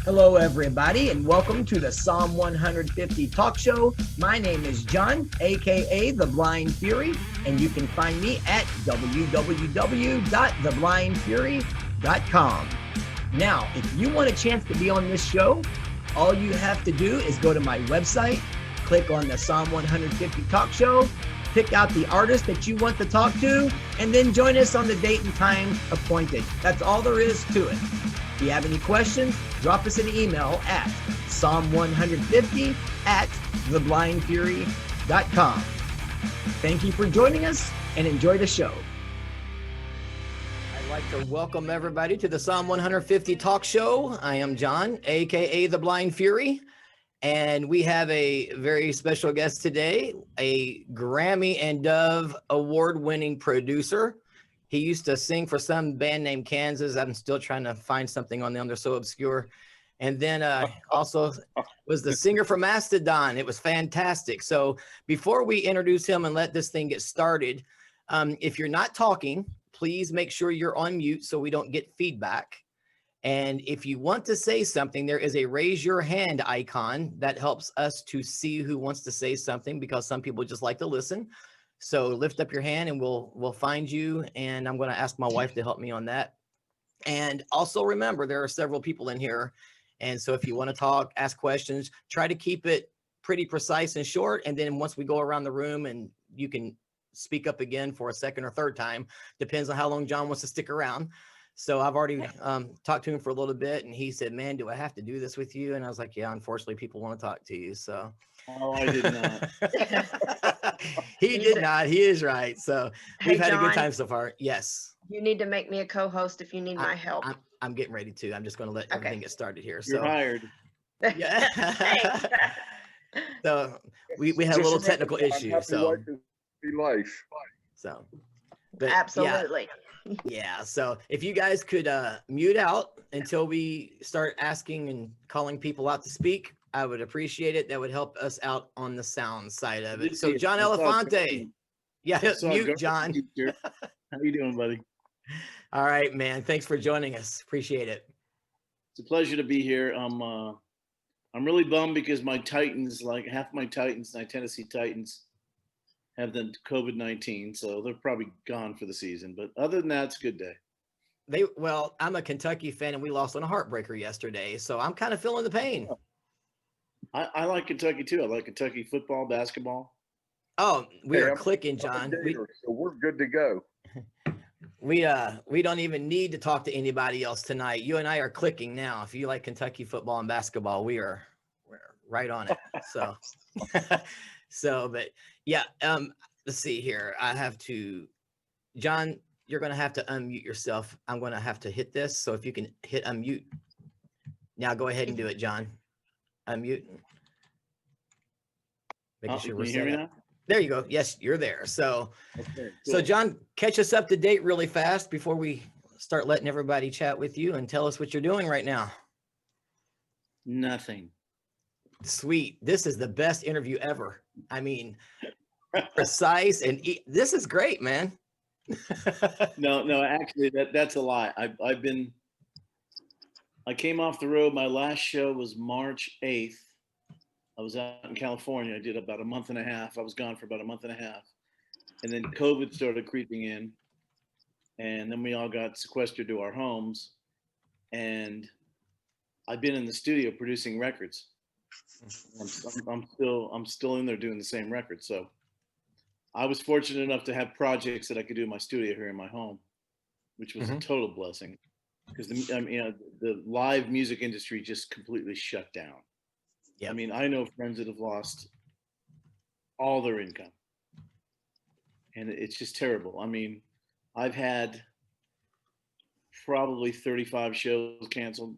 Hello, everybody, and welcome to the Psalm 150 Talk Show. My name is John, aka The Blind Fury, and you can find me at www.theblindfury.com. Now, if you want a chance to be on this show, all you have to do is go to my website, click on the Psalm 150 Talk Show, pick out the artist that you want to talk to, and then join us on the date and time appointed. That's all there is to it. If you have any questions, drop us an email at psalm150@theblindfury.com. Thank you for joining us and enjoy the show. I'd like to welcome everybody to the Psalm 150 Talk Show. I am John, aka The Blind Fury, and we have a very special guest today, a Grammy and Dove award-winning producer. He used to sing for some band named Kansas. I'm still trying to find something on them. They're so obscure. And then also was the singer for Mastedon. It was fantastic. So before we introduce him and let this thing get started, if you're not talking, please make sure you're on mute so we don't get feedback. And if you want to say something, there is a raise your hand icon that helps us to see who wants to say something, because some people just like to listen. So lift up your hand and we'll find you. And I'm going to ask my wife to help me on that. And also remember, there are several people in here. And so if you want to talk, ask questions, try to keep it pretty precise and short. And then once we go around the room, and you can speak up again for a second or third time, depends on how long John wants to stick around. So I've already talked to him for a little bit, and he said, "Man, do I have to do this with you?" And I was like, "Yeah, unfortunately, people want to talk to you." So I did not. He did not. He is right. So we've had a good time so far. Yes. You need to make me a co-host if you need my help. I'm getting ready to. I'm just going to let everything get started here. You're hired. Yeah. So we had a little technical issue. So life. So but absolutely. Yeah. So if you guys could mute out until we start asking and calling people out to speak, I would appreciate it. That would help us out on the sound side of it. So John Elefante. Yeah, mute John. How you doing, buddy? All right, man. Thanks for joining us. Appreciate it. It's a pleasure to be here. I'm really bummed because my Titans, like half my Titans, my Tennessee Titans, have the COVID-19, so they're probably gone for the season. But other than that, it's a good day. Well, I'm a Kentucky fan, and we lost on a heartbreaker yesterday, so I'm kind of feeling the pain. I like Kentucky too. I like Kentucky football, basketball. Oh, we are clicking, John. So we're good to go. We don't even need to talk to anybody else tonight. You and I are clicking now. If you like Kentucky football and basketball, we're right on it. So but yeah, let's see here. I have to, John, you're going to have to unmute yourself. I'm going to have to hit this. So if you can hit unmute now, go ahead and do it, John. Unmute. Making sure we're set up. There you go. Yes, you're there. So, okay, cool. So John, catch us up to date really fast before we start letting everybody chat with you, and tell us what you're doing right now. Nothing. Sweet. This is the best interview ever. I mean, precise, and this is great, man. No, actually that's a lie. I came off the road. My last show was March 8th. I was out in California. I did about a month and a half. I was gone for about a month and a half. And then COVID started creeping in. And then we all got sequestered to our homes. And I've been in the studio producing records. I'm still in there doing the same records. So I was fortunate enough to have projects that I could do in my studio here in my home, which was a total blessing. Because the live music industry just completely shut down. Yep. I mean, I know friends that have lost all their income, and it's just terrible. I mean, I've had probably 35 shows canceled.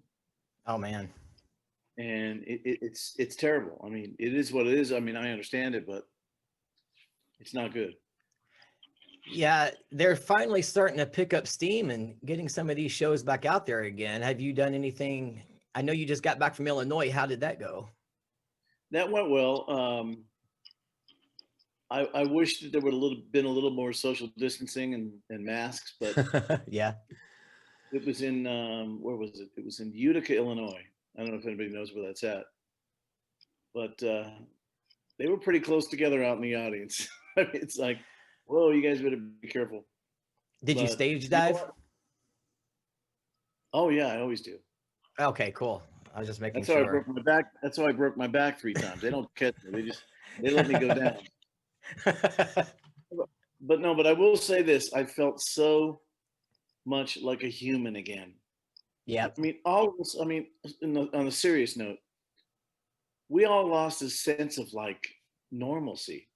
Oh man. And it's terrible. I mean, it is what it is. I mean, I understand it, but it's not good. Yeah, they're finally starting to pick up steam and getting some of these shows back out there again. Have you done anything? I know you just got back from Illinois. How did that go? That went well. I wish that there would have been a little more social distancing and masks, but yeah. It was in where was it? It was in Utica, Illinois, I don't know if anybody knows where that's at, but they were pretty close together out in the audience. I mean, it's like, whoa, you guys better be careful. Did you But stage you know dive? what? Oh yeah, I always do. Okay, cool. I was just making That's how I sure. broke my back. That's how I broke my back 3 times. They don't catch me. They let me go down. But no, but I will say this: I felt so much like a human again. I Yep. mean, all of us. I mean, on a serious note, we all lost a sense of like normalcy.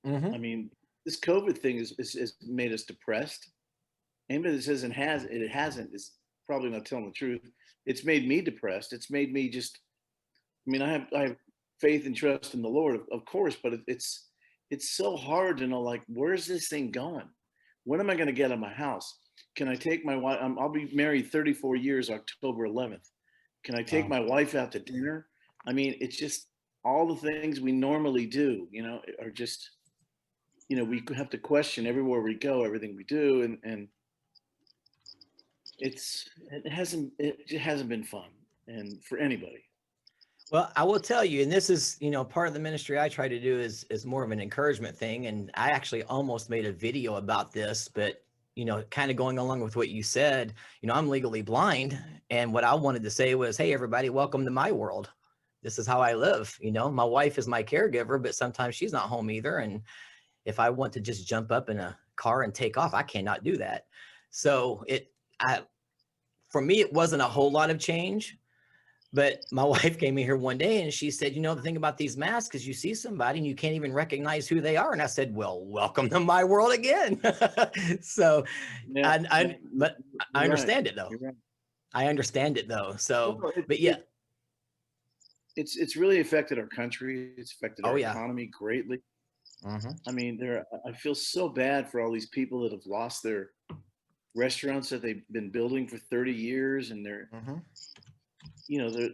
Hmm. I mean, this COVID thing is made us depressed. Anybody that says it hasn't is probably not telling the truth. It's made me depressed. It's made me just. I mean, I have faith and trust in the Lord, of course, but it's so hard to know like where's this thing going? When am I going to get out of my house? Can I take my wife? I'll be married 34 years, October 11th. Can I take Wow. my wife out to dinner? I mean, it's just all the things we normally do, are just, we have to question everywhere we go, everything we do. And it hasn't been fun and for anybody. Well, I will tell you, and this is, part of the ministry I try to do is more of an encouragement thing. And I actually almost made a video about this, but kind of going along with what you said, I'm legally blind. And what I wanted to say was, hey, everybody, welcome to my world. This is how I live. My wife is my caregiver, but sometimes she's not home either. And if I want to just jump up in a car and take off, I cannot do that. So for me, it wasn't a whole lot of change. But my wife came in here one day and she said, the thing about these masks is you see somebody and you can't even recognize who they are. And I said, well, welcome to my world again. So, Yeah, but I you're right. understand it though. You're right. I understand it though. So, Well, but yeah. It's really affected our country. It's affected Oh our yeah. economy greatly. Mm-hmm. I mean, I feel so bad for all these people that have lost their restaurants that they've been building for 30 years, and Mm-hmm.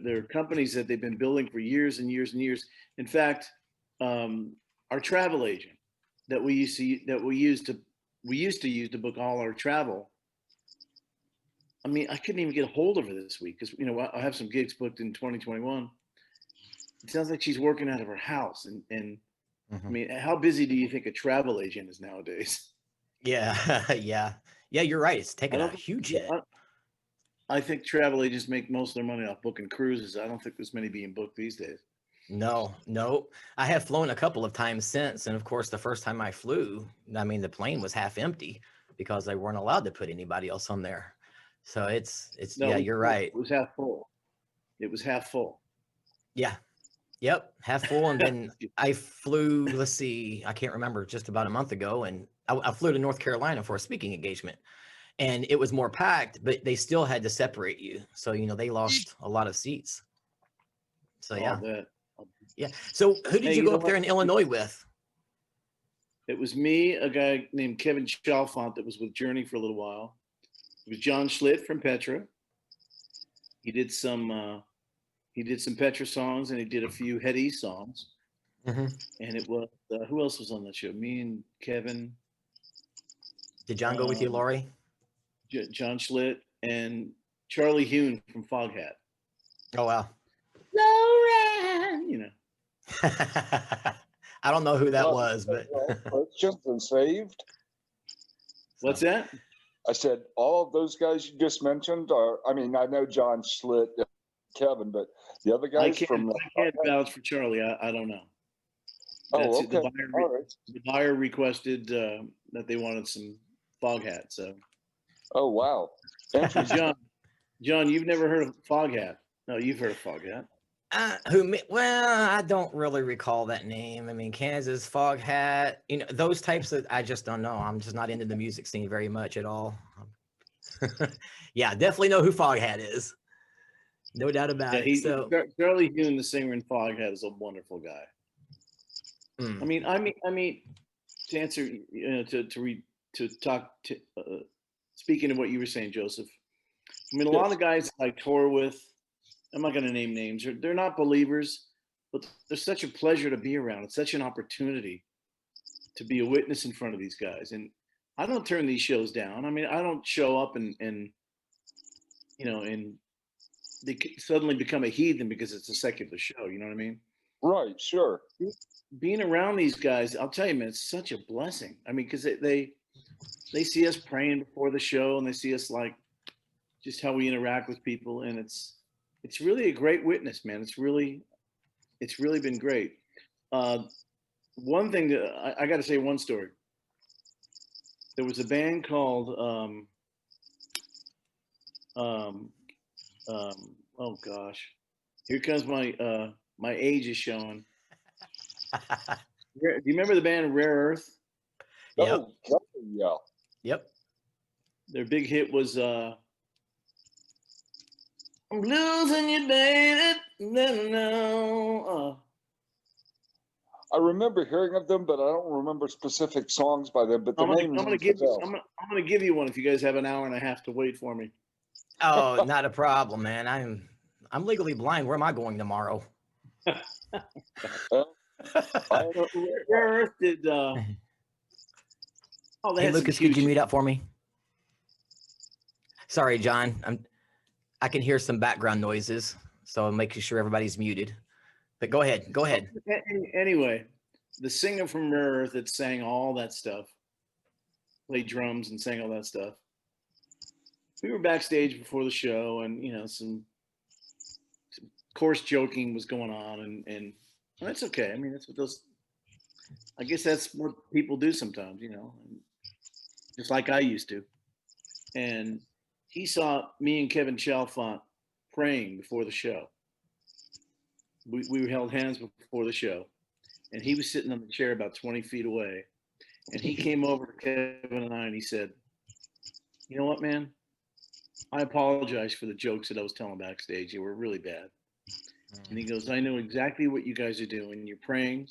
They're companies that they've been building for years and years and years. In fact, our travel agent that we used to use to book all our travel. I mean, I couldn't even get a hold of her this week because I have some gigs booked in 2021. It sounds like she's working out of her house, and I Mm-hmm. mean, how busy do you think a travel agent is nowadays? Yeah. Yeah. Yeah. You're right. It's I taken a don't think. huge hit. I think travel agents make most of their money off booking cruises. I don't think there's many being booked these days. No, no. I have flown a couple of times since. And of course, the first time I flew, I mean, the plane was half empty because they weren't allowed to put anybody else on there. So No, yeah, you're it right. was half full. It was half full. Yeah. Yep. Half full. And then I flew, let's see, I can't remember, just about a month ago. And I flew to North Carolina for a speaking engagement and it was more packed, but they still had to separate you. So, they lost a lot of seats. So All yeah. that. Yeah. So who did Hey, you you go know up there what? in Illinois with? It was me, a guy named Kevin Chalfant that was with Journey for a little while. It was John Schlitt from Petra. He did some Petra songs and he did a few Hetty songs. Mm-hmm. And it was who else was on that show? Me and Kevin, Did John go with you, um, Lori? John Schlitt, and Charlie Hune from Foghat. Oh wow. Lauren, I don't know who that Well, was, but Christians and saved. What's that? I said all of those guys you just mentioned are. I mean, I know John Schlitt, Kevin, but the other I guys from. can't vouch for Charlie. I don't know. Oh, That's okay. it. All right. The buyer requested that they wanted some Foghat. So, Oh, wow. Interesting. John, you've never heard of Foghat? No, you've heard of Foghat. well, I don't really recall that name. I mean, Kansas, Foghat, those types of, I just don't know. I'm just not into the music scene very much at all. Yeah, definitely know who Foghat is. No doubt about Yeah, it. So, Charlie Hune, the singer in Foghat, is a wonderful guy. mm, I mean, to answer, to talk to, speaking of what you were saying, Joseph. I mean, a lot of guys I tour with, I'm not going to name names. They're not believers, but they're such a pleasure to be around. It's such an opportunity to be a witness in front of these guys. And I don't turn these shows down. I mean, I don't show up and suddenly become a heathen because it's a secular show. You know what I mean? Right, sure. Being around these guys, I'll tell you, man, it's such a blessing. I mean, because they see us praying before the show, and they see us like just how we interact with people, and it's really a great witness, man. It's really been great. One thing that I got to say, one story. There was a band called oh gosh, here comes my my age is showing. Do you remember the band Rare Earth? Yep. Oh, definitely, yeah. Yep. Their big hit was I'm losing you, baby. No. I remember hearing of them, but I don't remember specific songs by them. But the I'm name gonna rings a bell. I'm gonna give you one if you guys have an hour and a half to wait for me. Oh, not a problem, man. I'm legally blind. Where am I going tomorrow? Rare Earth did. Oh, they Hey, had some Lucas, could you huge- mute up for me? Sorry, John. I can hear some background noises, so I'm making sure everybody's muted. But go ahead. Go ahead. Anyway, the singer from Rare Earth that sang all that stuff, played drums and sang all that stuff. We were backstage before the show, and you know, some coarse joking was going on, and that's okay. I mean, that's what those. I guess that's what people do sometimes, you know, just like I used to. And he saw me and Kevin Chalfant praying before the show. We held hands before the show, and he was sitting on the chair about 20 feet away. And he came over to Kevin and I, and he said, "You know what, man? I apologize for the jokes that I was telling backstage. They were really bad." And he goes, "I know exactly what you guys are doing. You're praying,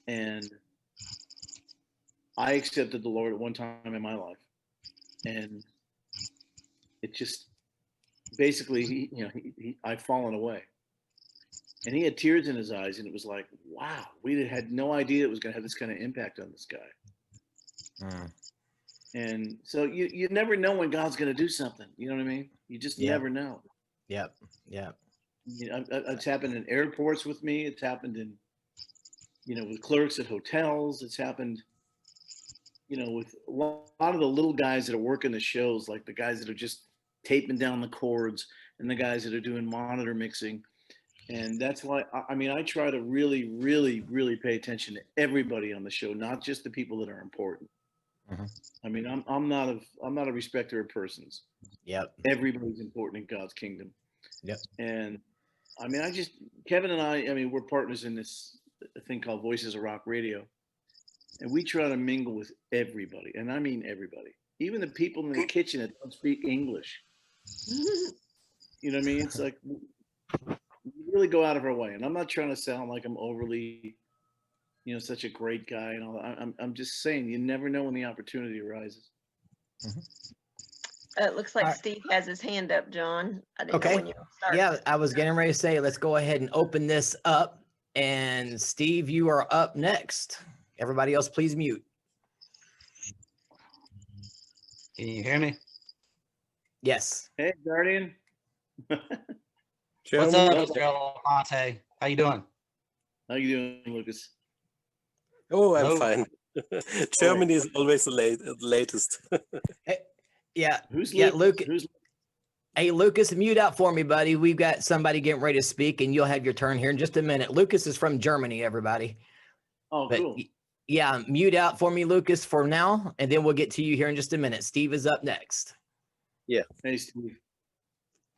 and I accepted the Lord at one time in my life, and it just basically, I've fallen away." And he had tears in his eyes, and it was like, wow, we had no idea it was going to have this kind of impact on this guy. And so you never know when God's going to do something. You know what I mean? You just never know. Yep. You know, it's happened in airports with me. It's happened in, with clerks at hotels. It's happened, with a lot of the little guys that are working the shows, like the guys that are just taping down the chords and the guys that are doing monitor mixing. And that's why, I try to really, really, really pay attention to everybody on the show, not just the people that are important. I'm not a respecter of persons. Yep. Everybody's important in God's kingdom. Yep. And Kevin and I, we're partners in this thing called Voices of Rock Radio. And we try to mingle with everybody. And I mean everybody. Even the people in the kitchen that don't speak English. You know what I mean? It's like, we really go out of our way. And I'm not trying to sound like I'm overly, such a great guy and all that. I'm just saying, you never know when the opportunity arises. It looks like right. Steve has his hand up, John. I didn't know Okay. when you start. Yeah, I was getting ready to say, let's go ahead and open this up. And Steve, you are up next. Everybody else, please mute. Can you hear me? Yes. Hey, Guardian. What's up, Mr. Elefante? How you doing? How you doing, Lucas? Oh, I'm Hello. fine. Germany is always the latest. Yeah. Who's Yeah, Lucas? Luke. Hey, Lucas, mute out for me, buddy. We've got somebody getting ready to speak, and you'll have your turn here in just a minute. Lucas is from Germany, everybody. Oh, But cool. yeah, mute out for me, Lucas, for now, and then we'll get to you here in just a minute. Steve is up next. Yeah. Hey, Steve.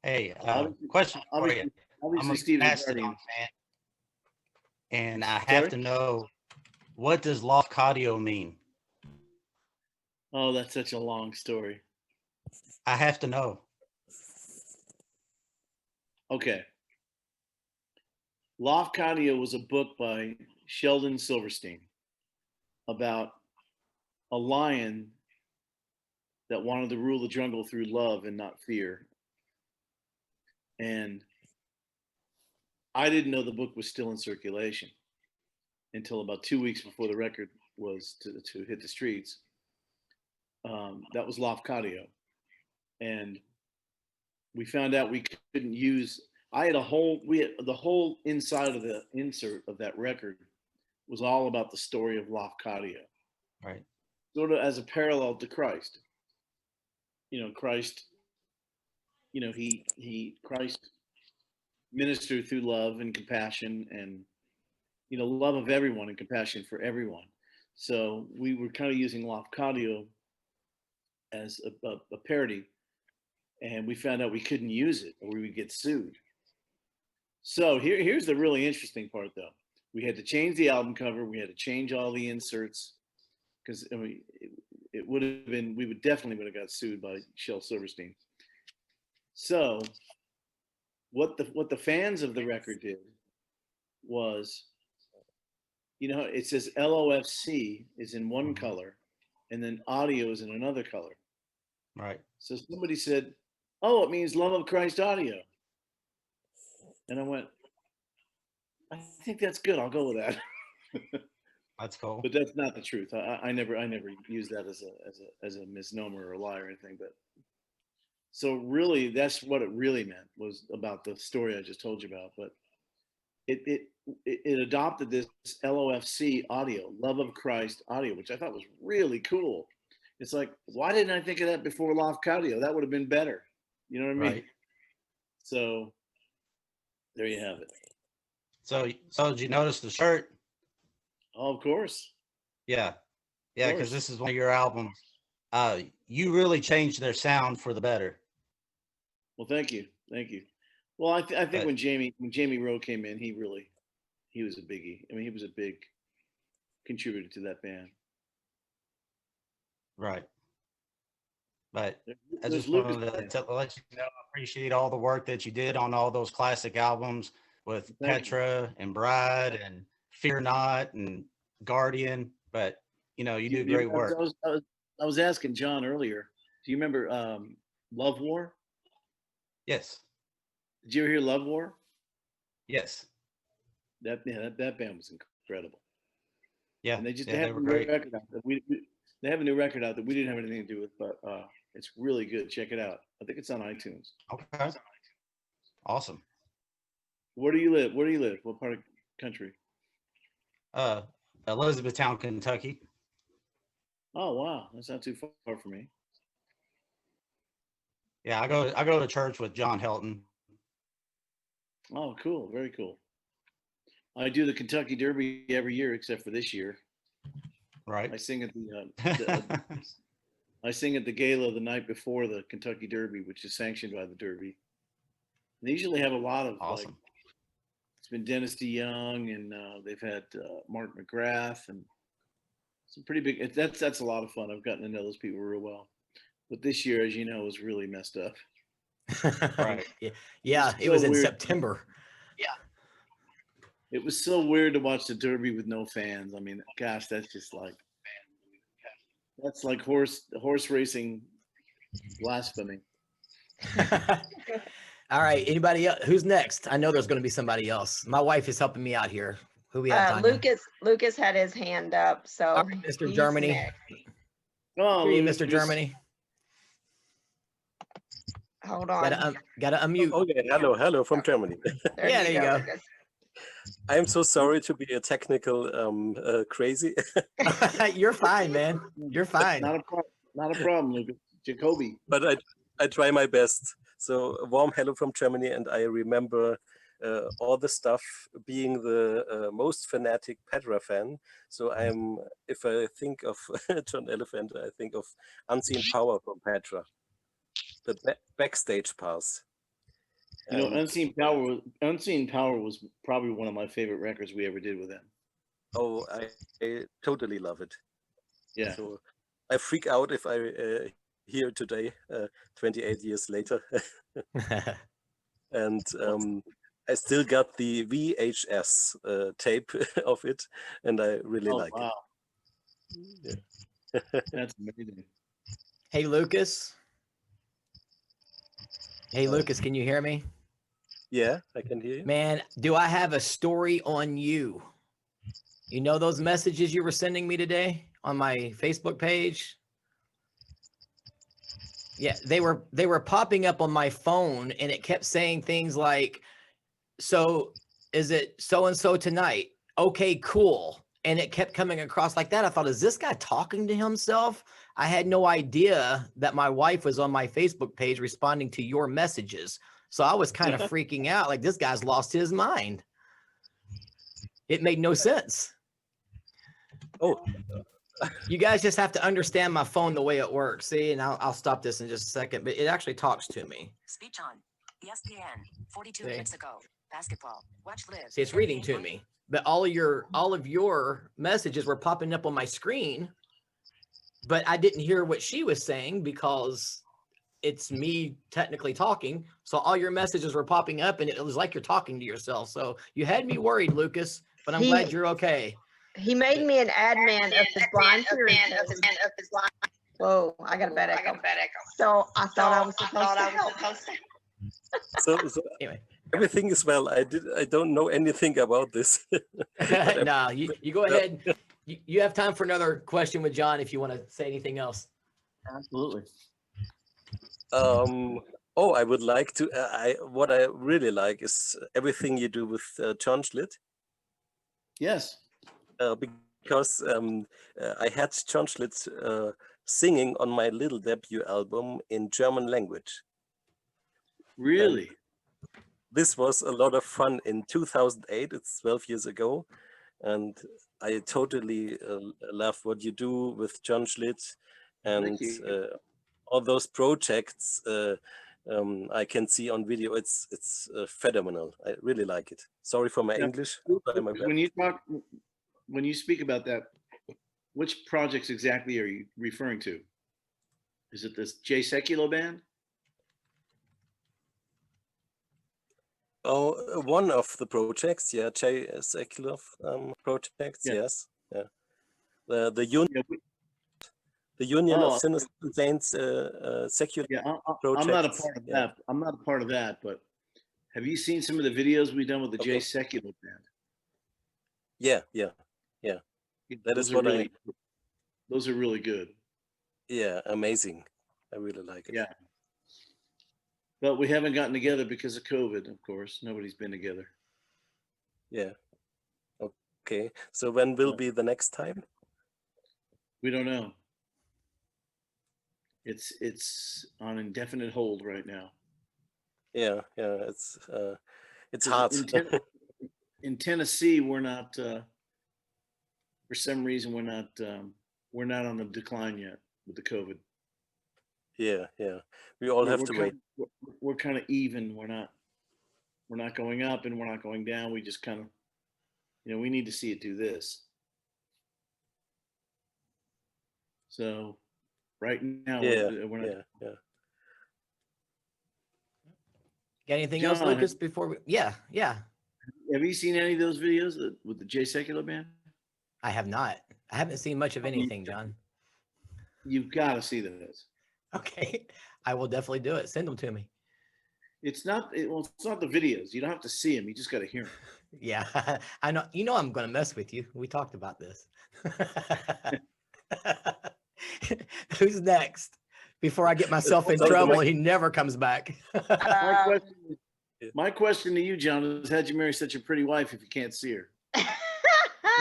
Hey, Obviously- question for you. Obviously, I'm obviously a Steve is Mastedon Guardian. fan, and I have Sorry? to know, what does Lofcadio mean? Oh, that's such a long story. I have to know. Okay. Lofcadio was a book by Sheldon Silverstein about a lion that wanted to rule the jungle through love and not fear. And I didn't know the book was still in circulation until about 2 weeks before the record was to hit the streets. That was Lofcadio. And we found out we couldn't use. The whole inside of the insert of that record was all about the story of Lafcadio, Right. sort of as a parallel to Christ. Christ, Christ ministered through love and compassion and, love of everyone and compassion for everyone. So we were kind of using Lafcadio as a parody, and we found out we couldn't use it or we would get sued. So here's the really interesting part, though. We had to change the album cover. We had to change all the inserts because it would have been, we would definitely have got sued by Shel Silverstein. So what the fans of the record did was, it says LOFC is in one color and then audio is in another color. Right. So somebody said, oh, it means Love of Christ Audio. And I went, I think that's good. I'll go with that. That's cool. But that's not the truth. I never use that as a misnomer or a lie or anything. But so really, that's what it really meant, was about the story I just told you about. But it adopted this LOFC audio, Love of Christ Audio, which I thought was really cool. It's like, why didn't I think of that before Lafcadio? That would have been better. You know what I mean? Right. So there you have it. So did you notice the shirt? Oh, of course. Yeah. Yeah, because this is one of your albums. You really changed their sound for the better. Well, thank you. Well, I think when Jamie Rowe came in, he was a biggie. I mean, he was a big contributor to that band. Right. But I There's just wanted to let you know, I appreciate all the work that you did on all those classic albums with Petra and Bride and Fear Not and Guardian. But, you do great work. I was asking John earlier, do you remember Love War? Yes. Did you ever hear Love War? Yes. That band was incredible. Yeah. And they have a new record out that they have a new record out that we didn't have anything to do with, but it's really good. Check it out. I think it's on iTunes. Okay. Awesome. Where do you live? What part of the country? Elizabethtown, Kentucky. Oh wow, that's not too far from me. Yeah, I go to church with John Helton. Oh, cool, very cool. I do the Kentucky Derby every year except for this year. Right. I sing at I sing at the gala the night before the Kentucky Derby, which is sanctioned by the Derby. They usually have a lot of awesome. It's been Dennis DeYoung, and they've had Mark McGrath, and some pretty big. That's a lot of fun. I've gotten to know those people real well. But this year, as you know, was really messed up. Right. Yeah. It was in weird. September. Yeah. It was so weird to watch the Derby with no fans. I mean, gosh, that's like horse racing blasphemy. All right. Anybody else? Who's next? I know there's going to be somebody else. My wife is helping me out here. Who we have? Lucas had his hand up. So all right, Mr. Germany. Next. Oh, Mr. Germany. Hold on. Gotta unmute. Okay, hello from Germany. There you go. I'm so sorry to be a technical crazy. You're fine, man. You're fine. Not a problem, Lucas. Jacoby. But I try my best. So a warm hello from Germany, and I remember all the stuff, being the most fanatic Petra fan. So if I think of John Elefante, I think of Unseen Power from Petra, the backstage pass. Unseen Power was probably one of my favorite records we ever did with them. Oh, I totally love it. Yeah. So I freak out if I hear today, 28 years later. And I still got the VHS tape of it, and I really like it. Yeah. That's amazing. Hey, Lucas. Hey, Lucas, can you hear me? Yeah, I can hear you. Man, do I have a story on you? You know those messages you were sending me today on my Facebook page? Yeah, they were popping up on my phone, and it kept saying things like, so is it so-and-so tonight? Okay, cool. And it kept coming across like that. I thought, is this guy talking to himself? I had no idea that my wife was on my Facebook page responding to your messages. So I was kind of freaking out, like, this guy's lost his mind. It made no sense. Oh, You guys just have to understand my phone the way it works. See, and I'll stop this in just a second, but it actually talks to me. Speech on. ESPN. 42 See? minutes ago. Basketball. Watch live. See, it's reading to me, but all of your messages were popping up on my screen, but I didn't hear what she was saying because it's me technically talking. So all your messages were popping up, and it was like you're talking to yourself. So you had me worried, Lucas, but I'm glad you're okay. He made me an admin of his blind theory. Whoa, I got a bad echo. So I thought I was supposed to help. so Anyway, everything is well. I don't know anything about this. no, you go ahead. You have time for another question with John if you want to say anything else. Absolutely. Oh, I would like to. What I really like is everything you do with John Schlitt. Yes. Because I had John Schlitt singing on my little debut album in German language. Really? And this was a lot of fun in 2008. It's 12 years ago. And I totally love what you do with John Schlitt and all those projects I can see on video. It's phenomenal. I really like it. Sorry for my English. When you speak about that, which projects exactly are you referring to? Is it this Jay Sekulow band? Oh, one of the projects, yeah, Jay Sekulow projects, Yeah. yes, yeah. The Union of Sinners and Saints secular. Yeah, projects. I'm not a part of that. I'm not a part of that. But have you seen some of the videos we've done with the Jay Sekulow band? Yeah. That is what those are really good. Yeah, amazing. I really like it. Yeah. But we haven't gotten together because of COVID, of course. Nobody's been together. Yeah. Okay. So when will be the next time? We don't know. It's on indefinite hold right now. Yeah, it's hard. In Tennessee, we're not. For some reason, we're not on the decline yet with the COVID. Yeah. We all have to wait. We're kind of even. We're not going up and we're not going down. We just kind of, we need to see it do this. So right now, we're not. Yeah. Got anything else, Lucas, before we? Yeah. Have you seen any of those videos with the Jay Sekulow band? I have not. I haven't seen much of anything, John. You've got to see those. Okay, I will definitely do it. Send them to me. It's not the videos. You don't have to see them. You just got to hear them. Yeah, I know. I'm going to mess with you. We talked about this. Who's next? Before I get myself in trouble, he never comes back. My question to you, John, is how'd you marry such a pretty wife if you can't see her?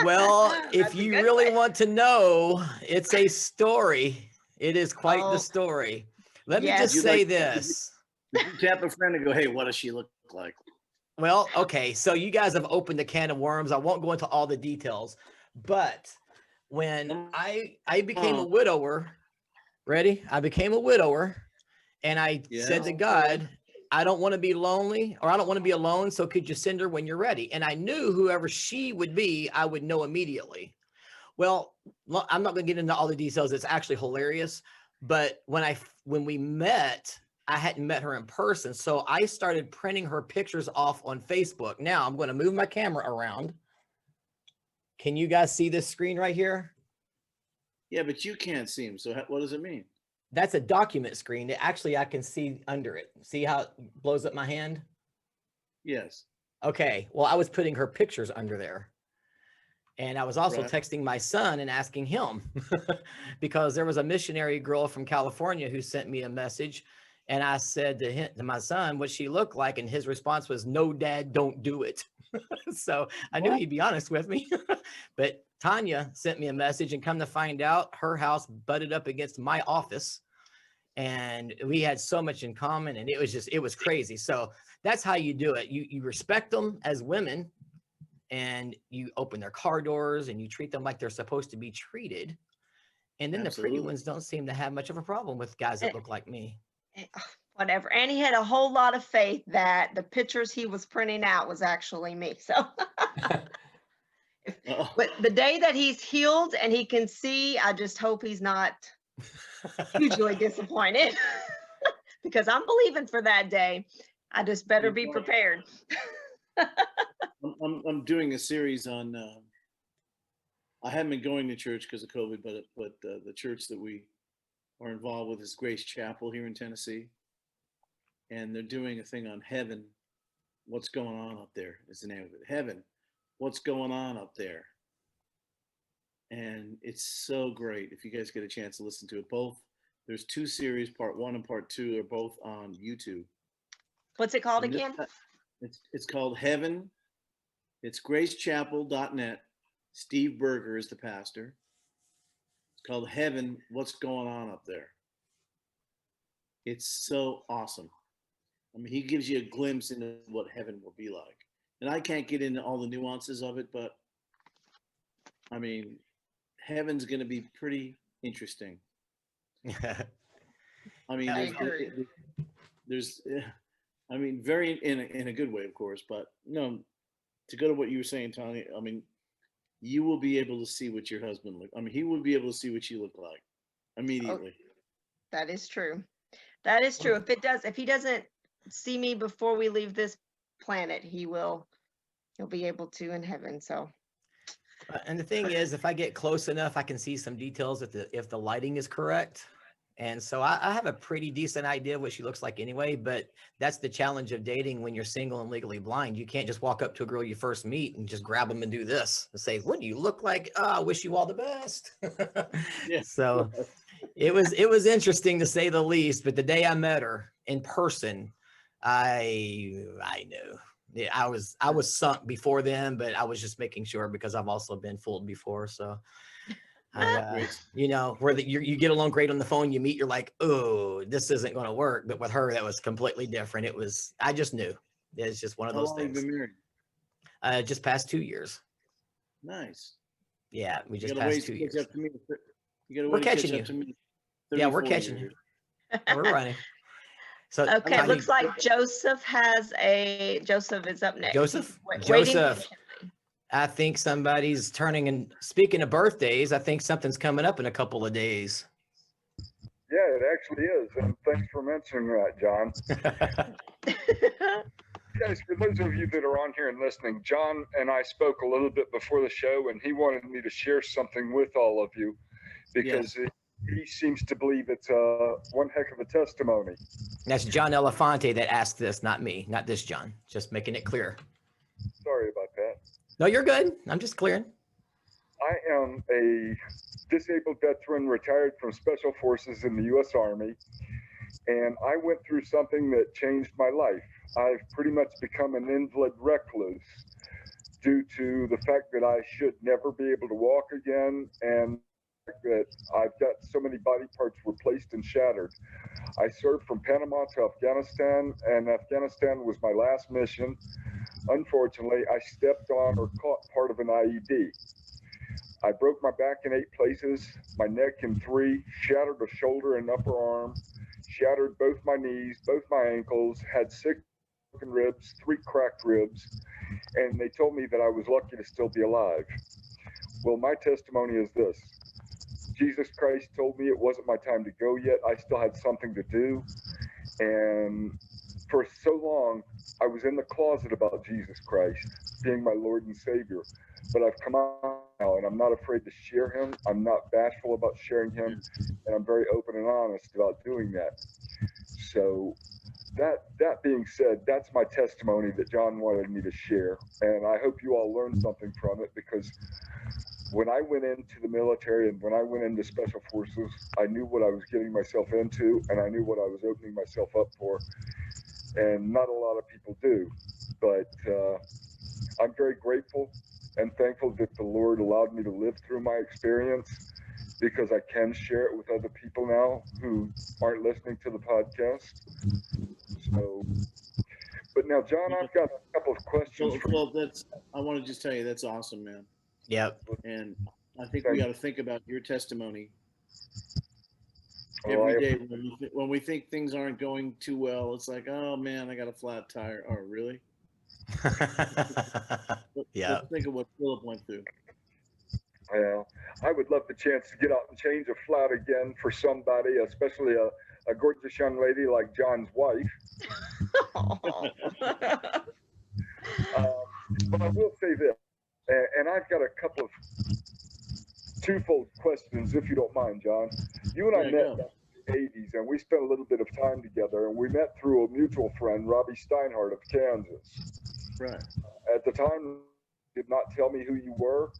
Well, if you really want to know, it's a story. It is quite the story. Let me just say this. Did you tap a friend and go, hey, what does she look like? Well, okay. So you guys have opened a can of worms. I won't go into all the details, but when I became a widower, I became a widower, and I said to God, I don't want to be lonely, or I don't want to be alone. So could you send her when you're ready? And I knew whoever she would be, I would know immediately. Well, I'm not going to get into all the details. It's actually hilarious. But when we met, I hadn't met her in person. So I started printing her pictures off on Facebook. Now I'm going to move my camera around. Can you guys see this screen right here? Yeah, but you can't see them. So what does it mean? That's a document screen. Actually, I can see under it. See how it blows up my hand? Yes. Okay. Well, I was putting her pictures under there. And I was also Right. texting my son and asking him because there was a missionary girl from California who sent me a message. And I said to my son what she looked like. And his response was, "No, Dad, don't do it." So I knew he'd be honest with me. But Tanya sent me a message, and come to find out, her house butted up against my office. And we had so much in common, and it was crazy. So that's how you do it. You respect them as women, and you open their car doors and you treat them like they're supposed to be treated. And then the pretty Absolutely. ones don't seem to have much of a problem with guys that look like me. Whatever. And he had a whole lot of faith that the pictures he was printing out was actually me. So Uh-oh. but the day that he's healed and he can see, I just hope he's not hugely disappointed because I'm believing for that day. I just better be prepared. I'm doing a series on. I haven't been going to church because of COVID, but the church that we are involved with is Grace Chapel here in Tennessee, and they're doing a thing on heaven. What's going on up there is the name of it. Heaven, what's going on up there? And it's so great. If you guys get a chance to listen to it, there's 2 series, part 1 and part 2 are both on YouTube. What's it called And again? It's called Heaven. It's gracechapel.net. Steve Berger is the pastor. It's called Heaven, What's Going On Up There? It's so awesome. I mean, he gives you a glimpse into what heaven will be like. And I can't get into all the nuances of it, but I mean, heaven's going to be pretty interesting. I mean, there's I mean, very in a good way, of course, but no, to go to what you were saying, Tony, I mean, you will be able to see what your husband look. I mean, he will be able to see what you look like immediately. Oh, that is true. That is true. If he doesn't see me before we leave this planet, he'll be able to in heaven. So. And the thing is, if I get close enough, I can see some details if the lighting is correct. And so I have a pretty decent idea of what she looks like anyway, but that's the challenge of dating when you're single and legally blind. You can't just walk up to a girl you first meet and just grab them and do this and say, "What do you look like? Oh, I wish you all the best." Yeah. So it was interesting to say the least, but the day I met her in person, I knew. Yeah, I was sunk before then, but I was just making sure because I've also been fooled before. So you know, where you get along great on the phone, you meet, you're like, "Oh, this isn't going to work." But with her, that was completely different. I just knew. It's just one of How those long have you things. been married? Just past 2 years. Nice. Yeah, we You just gotta wait passed to 2 catch years. up to me. You gotta We're wait to catch catching up you. to me. Yeah, we're 34 catching years. you. We're running. So Okay, it Tanya, looks like Joseph is up next. Joseph. Waiting Joseph. patiently. I think somebody's turning. And speaking of birthdays, I think something's coming up in a couple of days. Yeah, it actually is. And thanks for mentioning that, John. Guys, for those of you that are on here and listening, John and I spoke a little bit before the show, and he wanted me to share something with all of you because he seems to believe it's one heck of a testimony. That's John Elefante that asked this, not me, not this John. Just making it clear. Sorry about that. No, you're good. I'm just clearing. I am a disabled veteran retired from Special Forces in the U.S. Army, and I went through something that changed my life. I've pretty much become an invalid recluse due to the fact that I should never be able to walk again, and that I've got so many body parts replaced and shattered. I served from Panama to Afghanistan, and Afghanistan was my last mission. Unfortunately, I stepped on or caught part of an IED. I broke my back in 8 places, my neck in 3, shattered a shoulder and upper arm, shattered both my knees, both my ankles, had 6 broken ribs, 3 cracked ribs, and they told me that I was lucky to still be alive. Well, my testimony is this. Jesus Christ told me it wasn't my time to go yet. I still had something to do. And for so long, I was in the closet about Jesus Christ being my Lord and Savior. But I've come out now, and I'm not afraid to share him. I'm not bashful about sharing him, and I'm very open and honest about doing that. So that being said, that's my testimony that John wanted me to share. And I hope you all learned something from it, because when I went into the military and when I went into special forces, I knew what I was getting myself into, and I knew what I was opening myself up for. And not a lot of people do, but I'm very grateful and thankful that the Lord allowed me to live through my experience, because I can share it with other people now who aren't listening to the podcast. So, but now, John, I've got a couple of questions for you. Well, I want to just tell you, that's awesome, man. Yep. And I think we got to think about your testimony Oh, every day when we think things aren't going too well. It's like, oh man, I got a flat tire. Oh, really? Yeah. Let's think of what Philip went through. Well, I would love the chance to get out and change a flat again for somebody, especially a gorgeous young lady like John's wife. But I will say this, and I've got a couple of twofold questions, if you don't mind, John. You and I met back in the 80s, and we spent a little bit of time together, and we met through a mutual friend, Robbie Steinhardt of Kansas. Right. At the time, you did not tell me who you were,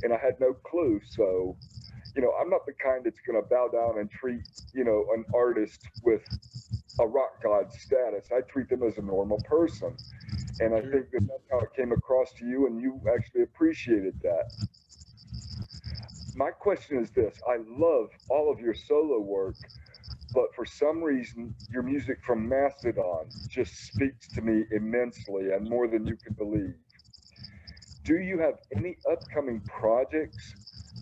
and I had no clue. So, you know, I'm not the kind that's going to bow down and treat, you know, an artist with a rock god status. I treat them as a normal person. And I think that that's how it came across to you, and you actually appreciated that. My question is this: I love all of your solo work, but for some reason, your music from Mastedon just speaks to me immensely, and more than you can believe. Do you have any upcoming projects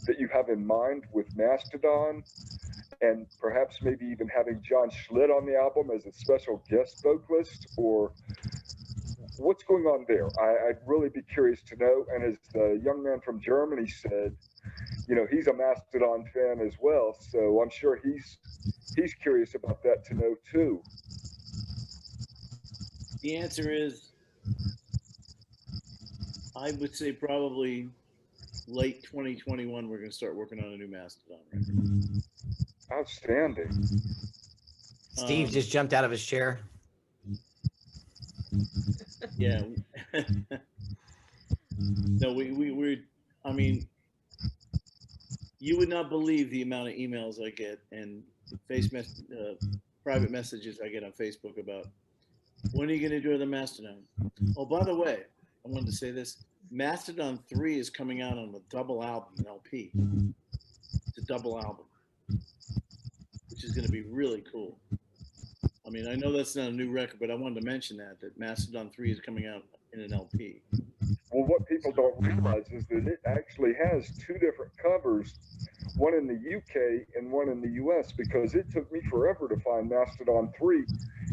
that you have in mind with Mastedon, and perhaps maybe even having John Schlitt on the album as a special guest vocalist, or what's going on there? I'd really be curious to know. And as the young man from Germany said, you know, he's a Mastedon fan as well, so I'm sure he's curious about that to know too. The answer is, I would say probably late 2021, we're going to start working on a new Mastedon record. Outstanding. Steve just jumped out of his chair. Yeah. No, I mean, you would not believe the amount of emails I get and private messages I get on Facebook about, when are you going to do the Mastedon? Oh, by the way, I wanted to say this. Mastedon 3 is coming out on a double album, an LP. It's a double album, which is going to be really cool. I mean, I know that's not a new record, but I wanted to mention that Mastedon 3 is coming out in an LP. Well, what people don't realize is that it actually has two different covers, one in the UK and one in the US, because it took me forever to find Mastedon 3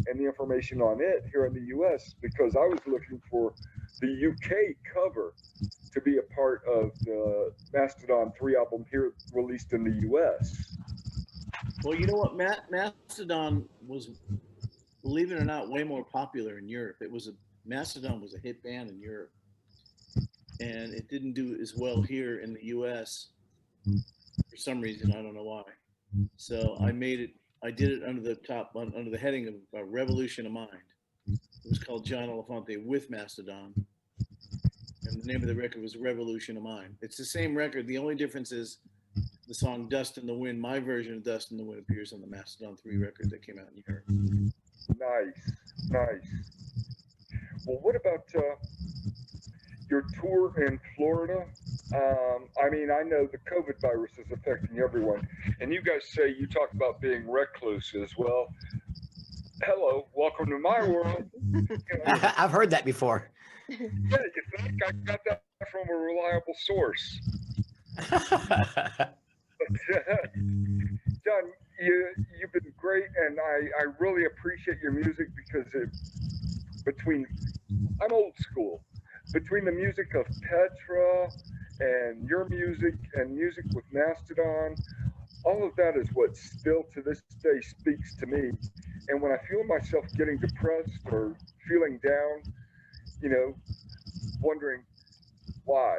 and the information on it here in the US, because I was looking for the UK cover to be a part of the Mastedon 3 album here released in the US. Well, you know what? Mastedon was, believe it or not, way more popular in Europe. Mastedon was a hit band in Europe, and it didn't do as well here in the US for some reason. I don't know why. So I did it under the heading of Revolution of Mind. It was called John Elefante with Mastedon, and the name of the record was Revolution of Mind. It's the same record. The only difference is the song Dust in the Wind, my version of Dust in the Wind, appears on the Mastedon 3 record that came out in Europe. Nice. Well, what about your tour in Florida? I mean, I know the COVID virus is affecting everyone, and you guys say you talk about being recluses. Well, hello, welcome to my world. I've heard that before. Yeah, you think? I got that from a reliable source. John, you've been great, and I really appreciate your music, because I'm old school. Between the music of Petra and your music and music with Mastedon, all of that is what still to this day speaks to me. And when I feel myself getting depressed or feeling down, you know, wondering why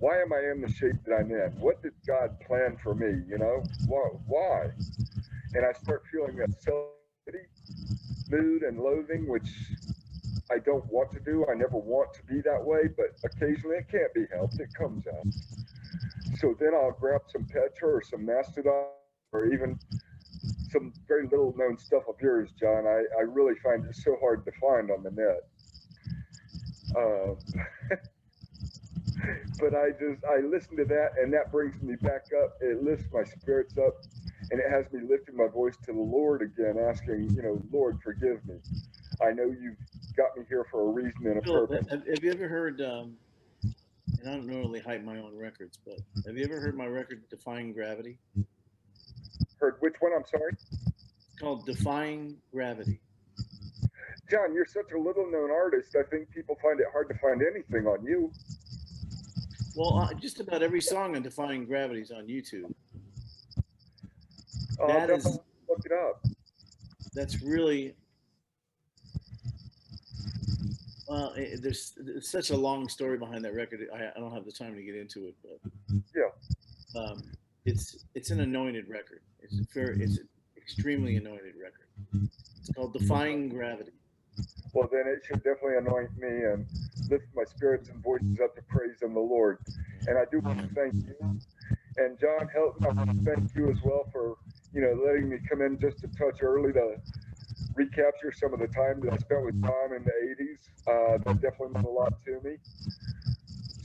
am I in the shape that I'm in? What did God plan for me? You know, why? And I start feeling that self-pity, mood, and loathing, which I don't want to do. I never want to be that way, but occasionally it can't be helped. It comes out. So then I'll grab some Petra or some Mastodon or even some very little known stuff of yours, John. I really find it so hard to find on the net. But I listen to that, and that brings me back up. It lifts my spirits up, and it has me lifting my voice to the Lord again, asking, Lord, forgive me. I know you've got me here for a reason and a Philip, purpose. have you ever heard, and I don't normally hype my own records, but have you ever heard my record, Defying Gravity? Heard which one? I'm sorry? It's called Defying Gravity. John, you're such a little known artist. I think people find it hard to find anything on you. Well, just about every song on Defying Gravity is on YouTube. That is, look it up. That's really, there's such a long story behind that record. I don't have the time to get into it, but yeah, it's an anointed record. It's an extremely anointed record. It's called Defying Gravity. Well, then it should definitely anoint me and lift my spirits and voices up to praise in the Lord. And I do want to thank you. And John, I want to thank you as well for, letting me come in just a touch early to recapture some of the time that I spent with John in the 80s. That definitely meant a lot to me.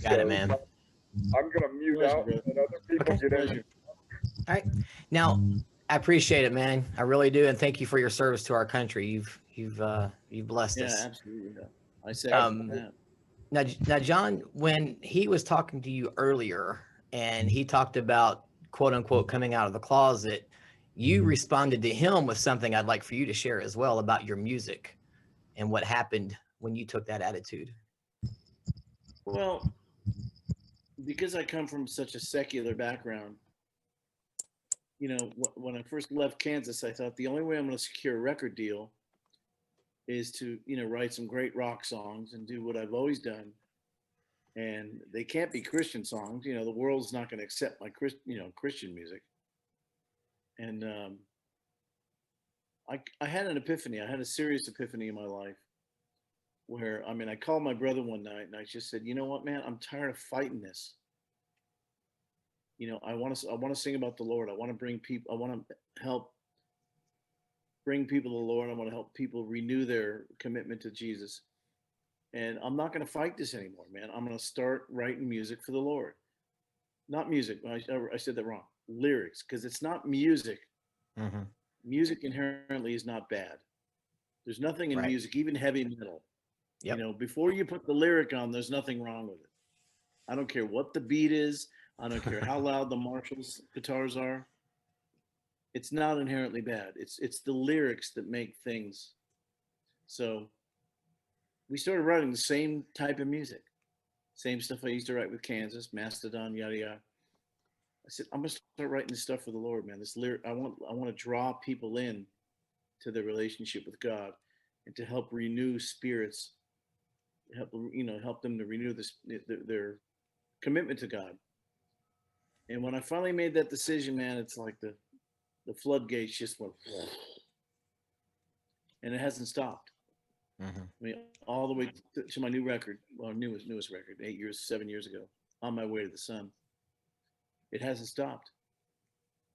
Got it, man. I'm going to mute out and let other people get in. All right. Now, I appreciate it, man. I really do. And thank you for your service to our country. You've blessed us. Yeah, absolutely. I second that. Now, John, when he was talking to you earlier and he talked about quote unquote coming out of the closet, you responded to him with something I'd like for you to share as well about your music and what happened when you took that attitude. Well, because I come from such a secular background, when I first left Kansas, I thought the only way I'm going to secure a record deal is to, write some great rock songs and do what I've always done. And they can't be Christian songs. The world's not going to accept my Christian music. And I had an epiphany. I had a serious epiphany in my life where, I called my brother one night and I just said, you know what, man, I'm tired of fighting this. I want to sing about the Lord. I want to bring people, I want to help bring people to the Lord. I want to help people renew their commitment to Jesus. And I'm not going to fight this anymore, man. I'm going to start writing music for the Lord. Not music. I said that wrong. Lyrics, because it's not music. Mm-hmm. Music inherently is not bad. There's nothing in music, even heavy metal. Yep. Before you put the lyric on, there's nothing wrong with it. I don't care what the beat is. I don't care how loud the Marshall's guitars are. It's not inherently bad. It's the lyrics that make things. So we started writing the same type of music, same stuff I used to write with Kansas, Mastedon, yada yada. I said, I'm gonna start writing this stuff for the Lord, man. This lyric, I want to draw people in to their relationship with God, and to help renew spirits, help them to renew their commitment to God. And when I finally made that decision, man, it's like the floodgates just went, and it hasn't stopped. Mm-hmm. All the way to my new record, well, newest record, 7 years ago, On My Way to the Sun. It hasn't stopped.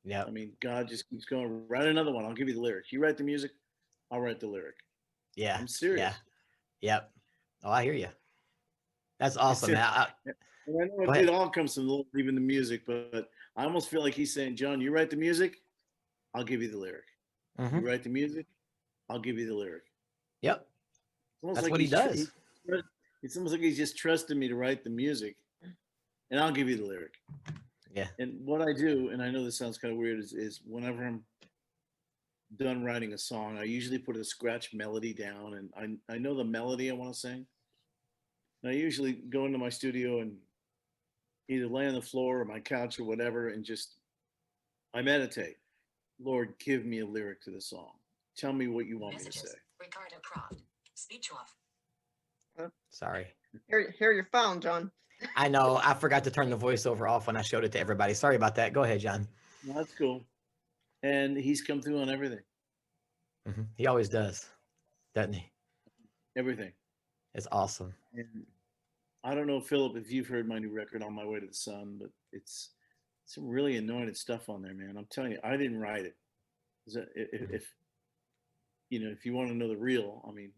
Yeah. God just keeps going. Write another one. I'll give you the lyric. You write the music, I'll write the lyric. Yeah. I'm serious. Yeah. Yep. Oh, I hear you. That's awesome. And I know it all comes from the Lord, even the music, but I almost feel like he's saying, John, you write the music, I'll give you the lyric. Mm-hmm. You write the music, I'll give you the lyric. Yep. That's like what he does. It's almost like he's just trusting me to write the music, and I'll give you the lyric. Yeah. And what I do, and I know this sounds kind of weird, is whenever I'm done writing a song, I usually put a scratch melody down, and I know the melody I want to sing. And I usually go into my studio and either lay on the floor or my couch or whatever, and I meditate. Lord, give me a lyric to the song. Tell me what you want me to say. Ricardo Croft. Speech off. Sorry. Hear your phone, John. I know. I forgot to turn the voiceover off when I showed it to everybody. Sorry about that. Go ahead, John. No, that's cool. And he's come through on everything. Mm-hmm. He always does, doesn't he? Everything. It's awesome. And I don't know, Philip, if you've heard my new record, On My Way to the Sun, but some really anointed stuff on there, man. I'm telling you, I didn't write it. If you know, if you want to know the real, I mean,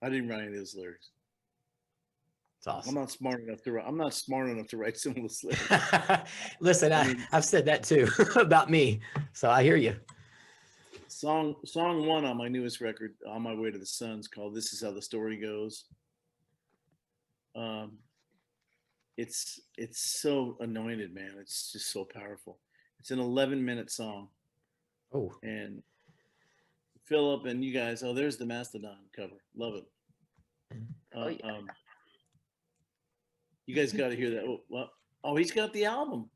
I didn't write any of those lyrics. It's awesome. I'm not smart enough to write. I'm not smart enough to write some of those lyrics. Listen, I've said that too about me. So I hear you. Song one on my newest record, On My Way to the Sun's called "This Is How the Story Goes." It's so anointed, man. It's just so powerful. It's an 11-minute song. Oh, and Philip and you guys, oh, there's the Mastedon cover. Love it. Oh, yeah. You guys got to hear that. Oh, well, oh, he's got the album.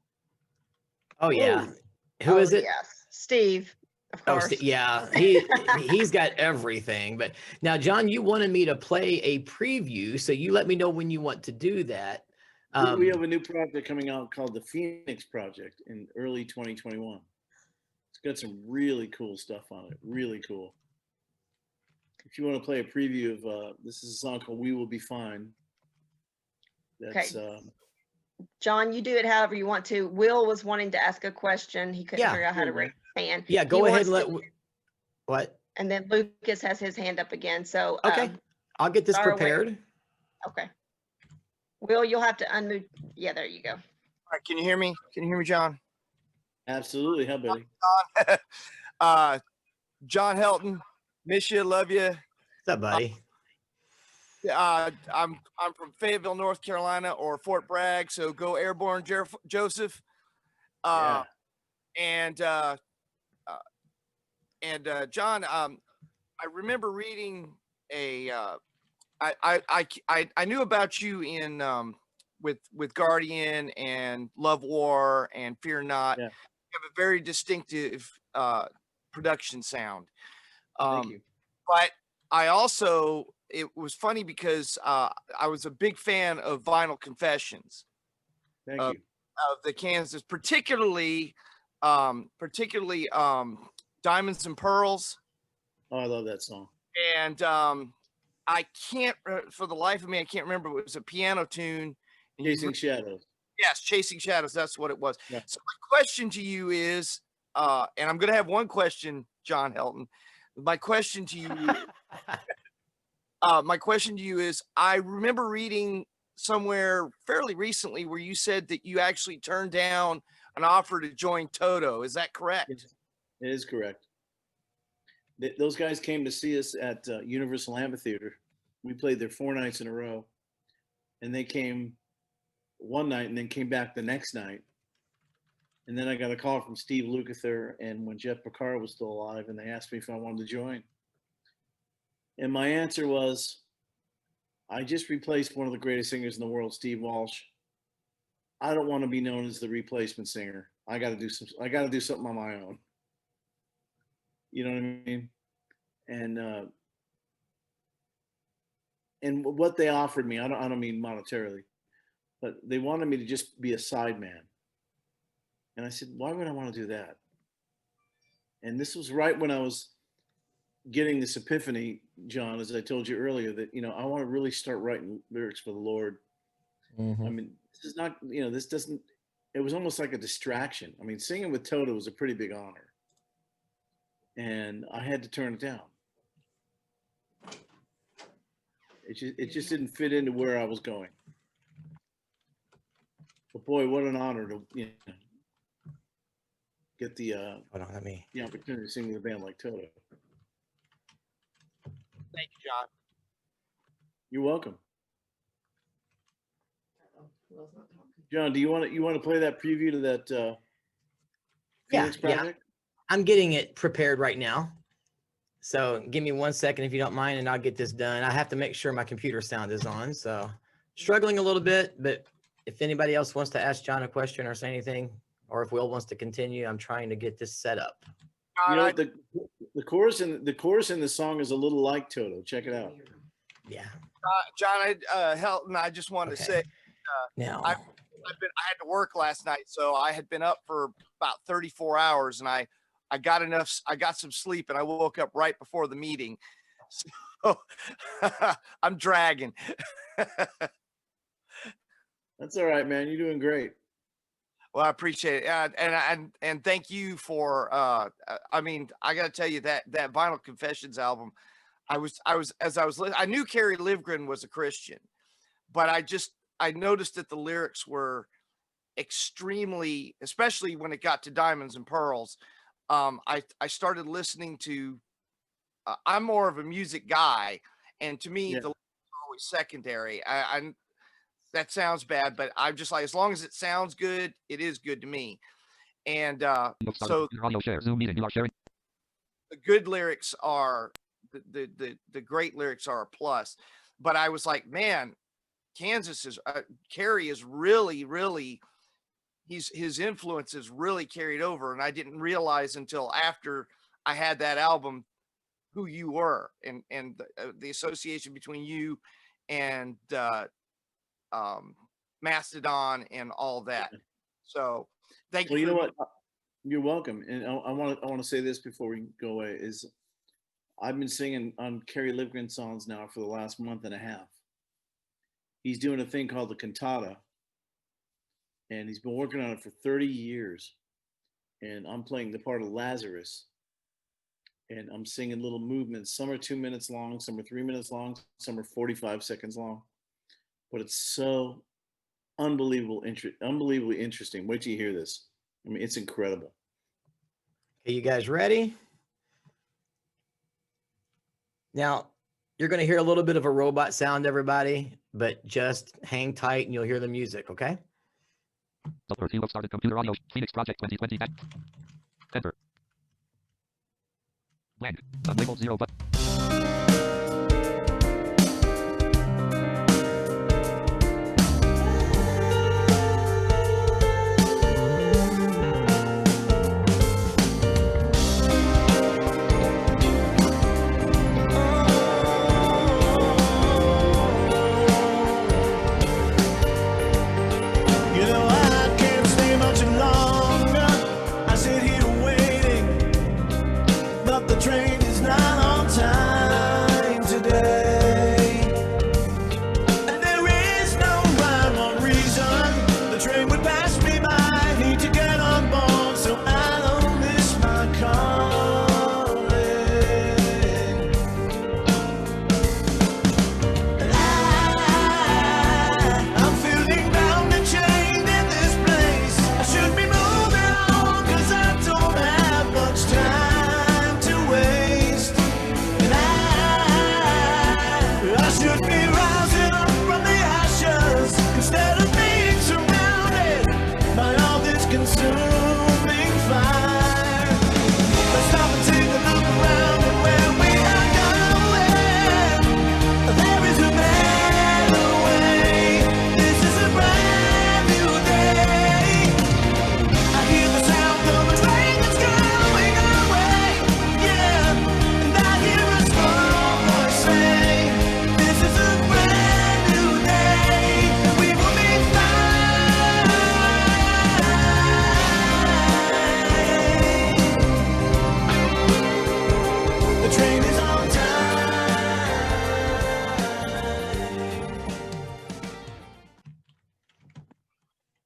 oh yeah. Whoa. Who is it? Yes, Steve. Of Oh, course. yeah, he's got everything. But now, John, you wanted me to play a preview, so you let me know when you want to do that. We have a new project coming out called the Phoenix Project in early 2021. It's got some really cool stuff on it. Really cool. If you want to play a preview of this is a song called "We Will Be Fine." That's John, you do it however you want to. Will was wanting to ask a question. He couldn't Yeah. figure out how to raise his hand. Yeah, go ahead and let. What? And then Lucas has his hand up again. So Okay, I'll get this fire away. prepared. Okay. Will, you'll have to unmute. Yeah, there you go. All right, can you hear me? Can you hear me, John? absolutely. How buddy? John Helton, miss you, love you. What's up, buddy? I'm from Fayetteville, North Carolina, or Fort Bragg. So go Airborne, Joseph. Yeah. And John, I remember reading I knew about you in with Guardian and Love War and Fear Not. Yeah. You have a very distinctive production sound. Thank you. But I also, it was funny because I was a big fan of Vinyl Confessions. Thank you. Of the Kansas, particularly Diamonds and Pearls. Oh, I love that song. And I can't, for the life of me, I can't remember. It was a piano tune. Chasing Shadows. Yes, Chasing Shadows. That's what it was. Yeah. So my question to you is, and I'm going to have one question, John Helton. My question to you is, I remember reading somewhere fairly recently where you said that you actually turned down an offer to join Toto. Is that correct? Yes, it is correct. Those guys came to see us at Universal Amphitheater. We played there 4 nights in a row, and they came one night and then came back the next night. And then I got a call from Steve Lukather and when Jeff Picard was still alive, and they asked me if I wanted to join. And my answer was, I just replaced one of the greatest singers in the world, Steve Walsh. I don't want to be known as the replacement singer. I got to do something on my own. You know what I mean? And what they offered me, I don't mean monetarily, but they wanted me to just be a sideman. And I said, why would I want to do that? And this was right when I was getting this epiphany, John, as I told you earlier, that, you know, I want to really start writing lyrics for the Lord. Mm-hmm. I mean, this is not, you know, this doesn't, it was almost like a distraction. I mean, singing with Toto was a pretty big honor. And I had to turn it down. It just didn't fit into where I was going. But boy, what an honor to, you know, get the opportunity to sing with a band like Toto. Thank you, John. You're welcome. John, do you want to play that preview to that Phoenix project? I'm getting it prepared right now. So give me 1 second if you don't mind, and I'll get this done. I have to make sure my computer sound is on. So struggling a little bit, but if anybody else wants to ask John a question or say anything, or if Will wants to continue, I'm trying to get this set up. You know, the chorus in the song is a little like Toto. Check it out. Yeah. John, Helton, I just wanted to say, now I had to work last night, so I had been up for about 34 hours, and I got some sleep, and I woke up right before the meeting. So I'm dragging. That's all right, man. You're doing great. Well, I appreciate it. And thank you for, I mean, I got to tell you that Vinyl Confessions album, I knew Carrie Livgren was a Christian, but I noticed that the lyrics were extremely, especially when it got to Diamonds and Pearls. I started listening to, I'm more of a music guy, and to me, Yeah. the lyrics are always secondary. That sounds bad, but I'm just like, as long as it sounds good, it is good to me. And so the good lyrics are the great lyrics are a plus. But I was like, man, Carrie is really his influence is really carried over, and I didn't realize until after I had that album who you were, and the association between you and Mastodon and all that. So thank you. Well, you know what? You're welcome. And I want to say this before we go away is I've been singing on Carrie Livgren songs now for the last month and a half. He's doing a thing called the cantata, and he's been working on it for 30 years. And I'm playing the part of Lazarus, and I'm singing little movements. Some are 2 minutes long, some are 3 minutes long, some are 45 seconds long. But it's so unbelievably interesting. Wait till you hear this. I mean, it's incredible. Okay, you guys ready? Now, you're going to hear a little bit of a robot sound, everybody, but just hang tight and you'll hear the music, okay? The first you have started computer audio Phoenix Project 2020. Enter. Blank. Unlabeled 0 but.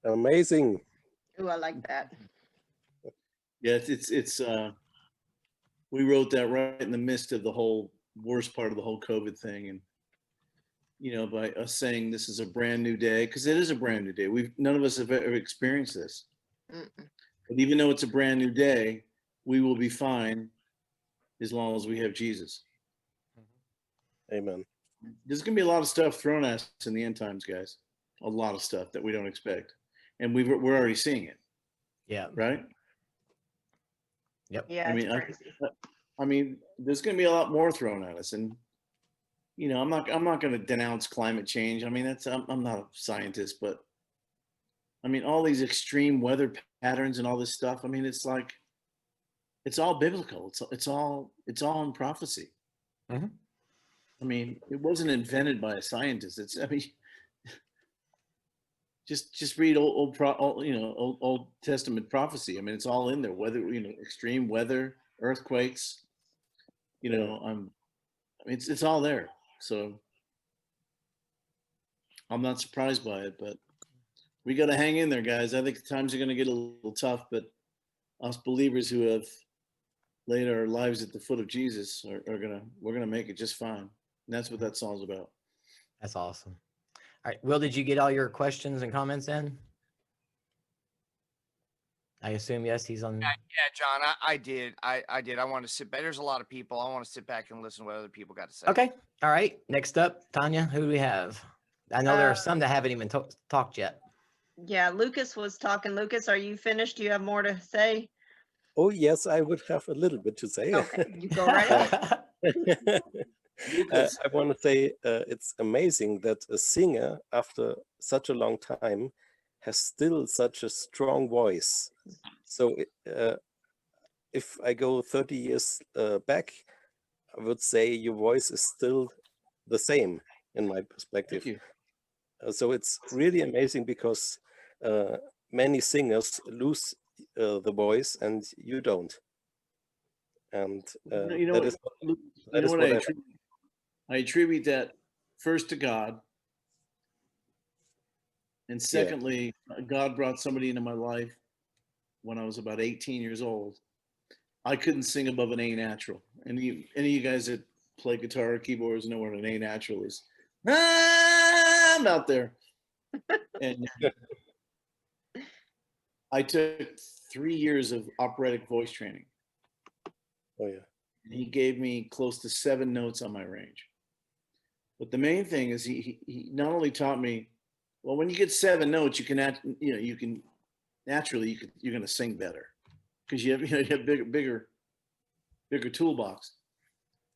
Amazing. Ooh, I like that. Yeah, it's we wrote that right in the midst of the whole worst part of the whole COVID thing, and you know, by us saying this is a brand new day, because it is a brand new day. None of us have ever experienced this. But even though it's a brand new day, we will be fine as long as we have Jesus. Amen. There's gonna be a lot of stuff thrown at us in the end times, guys. A lot of stuff that we don't expect, and we're already seeing it. Yeah. Right. Yep. Yeah, I it's mean, crazy. I mean, there's going to be a lot more thrown at us, and you know, I'm not going to denounce climate change. I mean, I'm not a scientist, but I mean, all these extreme weather patterns and all this stuff. I mean, it's like, it's all biblical. It's all in prophecy. Mm-hmm. I mean, it wasn't invented by a scientist. I mean, just read old Testament prophecy. I mean, it's all in there. Weather, you know, extreme weather, earthquakes. You know, I mean, it's all there. So I'm not surprised by it, but we got to hang in there, guys. I think times are going to get a little tough, but us believers who have laid our lives at the foot of Jesus we're going to make it just fine. And that's what that song's about. That's awesome. All right, Will, did you get all your questions and comments in? I assume yes, he's on. Yeah, John, I did. I did. I want to sit back. There's a lot of people. I want to sit back and listen to what other people got to say. Okay. All right. Next up, Tanya, who do we have? I know there are some that haven't even talked yet. Yeah, Lucas was talking. Lucas, are you finished? Do you have more to say? Oh, yes, I would have a little bit to say. Okay, you go right ahead. I want to say it's amazing that a singer, after such a long time, has still such a strong voice. So if I go 30 years back, I would say your voice is still the same in my perspective. Thank you. So it's really amazing because many singers lose the voice and you don't. And I attribute that first to God. And secondly, God brought somebody into my life when I was about 18 years old. I couldn't sing above an A natural. Any of you guys that play guitar or keyboards know what an A natural is. I'm out there. And I took 3 years of operatic voice training. Oh yeah. And he gave me close to 7 notes on my range. But the main thing is he not only taught me, well, when you get 7 notes, you can naturally you're going to sing better because you have bigger toolbox.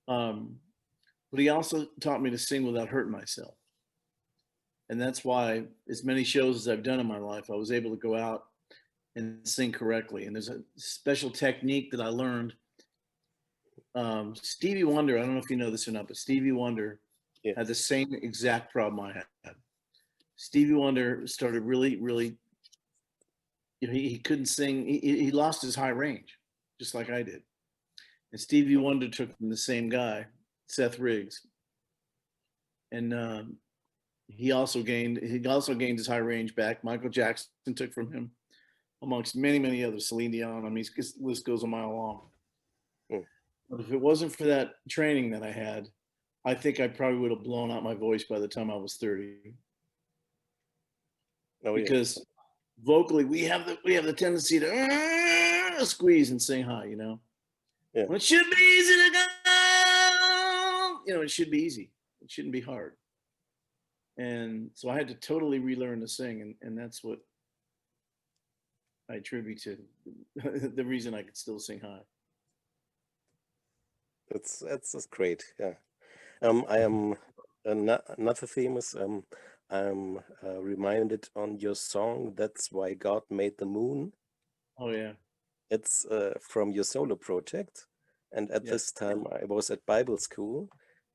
But he also taught me to sing without hurting myself. And that's why as many shows as I've done in my life, I was able to go out and sing correctly. And there's a special technique that I learned. Stevie Wonder, I don't know if you know this or not, but Stevie Wonder had the same exact problem I had. Stevie Wonder started really, he couldn't sing. He lost his high range, just like I did. And Stevie Wonder took from the same guy, Seth Riggs, and he also gained his high range back. Michael Jackson took from him, amongst many others. Celine Dion. I mean, the list goes a mile long. But if it wasn't for that training that I had, I think I probably would have blown out my voice by the time I was 30. Oh, because vocally we have the tendency to squeeze and sing high, When it should be easy to go, it should be easy. It shouldn't be hard. And so I had to totally relearn to sing, and that's what I attribute to the reason I could still sing high. That's great. Yeah. I am another theme is I'm reminded on your song "That's Why God Made the Moon." Oh yeah. It's from your solo project, and at this time I was at Bible school,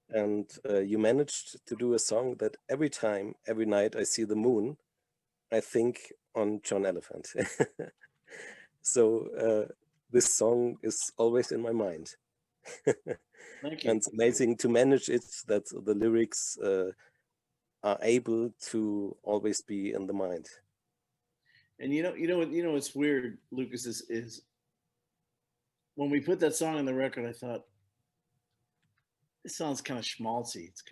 and you managed to do a song that every night I see the moon, I think on John Elefante. So this song is always in my mind. Thank you. And it's amazing to manage it, that the lyrics are able to always be in the mind. And what's weird, Lucas, is when we put that song on the record, I thought, this song's kind of schmaltzy. It's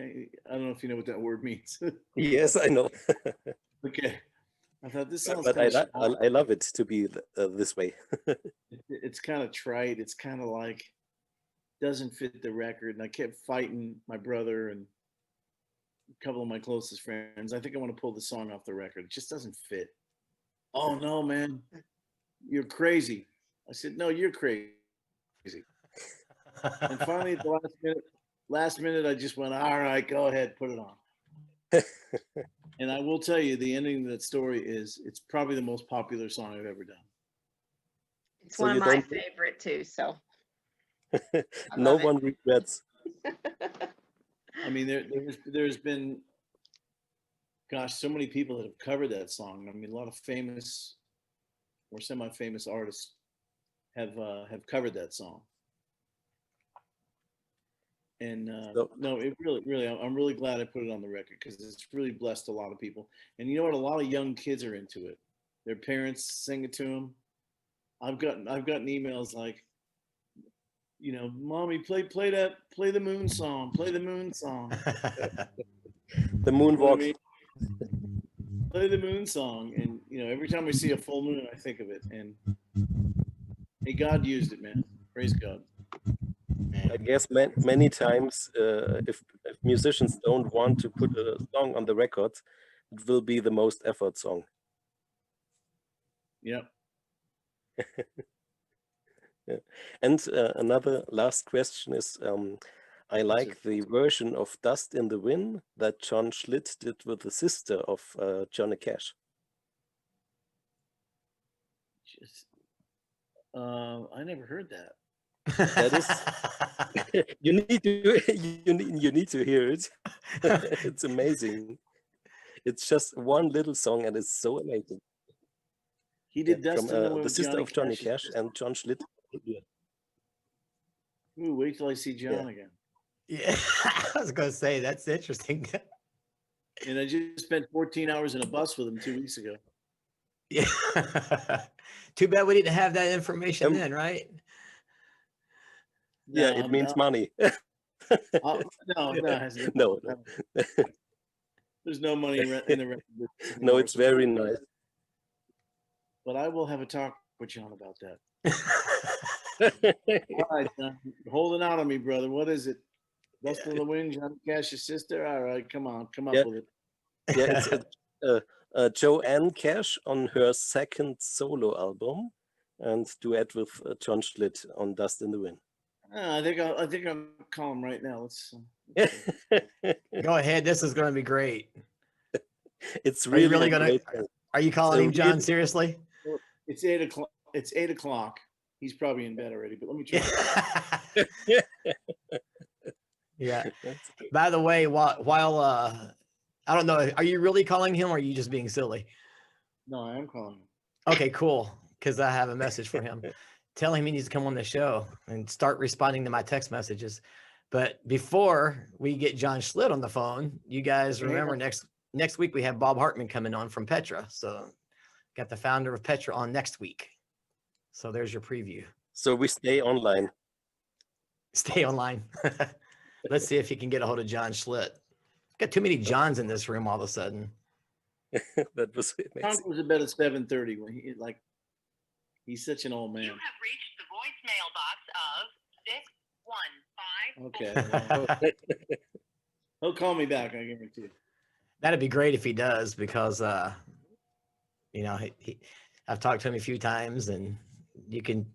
I don't know if you know what that word means. Yes, I know. Okay. I thought this sounds but I love it to be this way. It's kind of trite. It's kind of like, doesn't fit the record. And I kept fighting my brother and a couple of my closest friends. I think I want to pull the song off the record. It just doesn't fit. Oh no, man, you're crazy. I said, no, you're crazy. And finally, at the last minute, I just went, all right, go ahead, put it on. And I will tell you, the ending of that story it's probably the most popular song I've ever done. It's one of my favorite too. So no one regrets. I mean, there's been, gosh, so many people that have covered that song. I mean, a lot of famous or semi-famous artists have covered that song. And So- no, it really, I'm really glad I put it on the record because it's really blessed a lot of people. And you know what? A lot of young kids are into it. Their parents sing it to them. I've gotten emails like, you know, mommy, play the moon song, play the moon song. The You know what I moonwalk. mean? Play the moon song. And, you know, every time I see a full moon, I think of it. And hey, God used it, man. Praise God. I guess many times, if musicians don't want to put a song on the record, it will be the most effort song. Yep. Yeah. And another last question is, I like the version of Dust in the Wind that John Schlitt did with the sister of Johnny Cash. Just, I never heard that. That is, you need to hear it. It's amazing. It's just one little song and it's so amazing. He did From Dust in the Wind the with sister of Johnny Cash's Cash sister. and John Schlitt. Ooh, wait till I see John again. Yeah, I was going to say, that's interesting. And I just spent 14 hours in a bus with him 2 weeks ago. Yeah. Too bad we didn't have that information then, right? Yeah, it means money. No, it hasn't. No. There's no money in the record business No, anymore, it's so- very nice. But I will have a talk with John about that. All right, John, you're holding out on me, brother. What is it? Dust in the Wind, Johnny Cash's sister? All right, come on, come up Yeah. with it. Yeah, it's Joanne Cash on her second solo album and duet with John Schlitt on Dust in the Wind. I think I'll call him right now. Let's Go ahead. This is going to be great. It's Are you really, really gonna? great song. Are you calling So him John? really- Seriously? It's 8 o'clock. It's 8 o'clock. He's probably in bed already, but let me try. Yeah. By the way, while I don't know, are you really calling him or are you just being silly? No, I am calling him. Okay, cool. Because I have a message for him. Tell him he needs to come on the show and start responding to my text messages. But before we get John Schlitt on the phone, you guys remember next week we have Bob Hartman coming on from Petra. So got the founder of Petra on next week. So there's your preview. So we stay online. Stay online. Let's see if you can get a hold of John Schlitt. Got too many Johns in this room all of a sudden. That was John amazing. goes to bed at 7:30 when he's such an old man. You have reached the voicemail box of 615. Okay. Well, he'll call me back, I guarantee you. That'd be great if he does, because you know, I've talked to him a few times and you can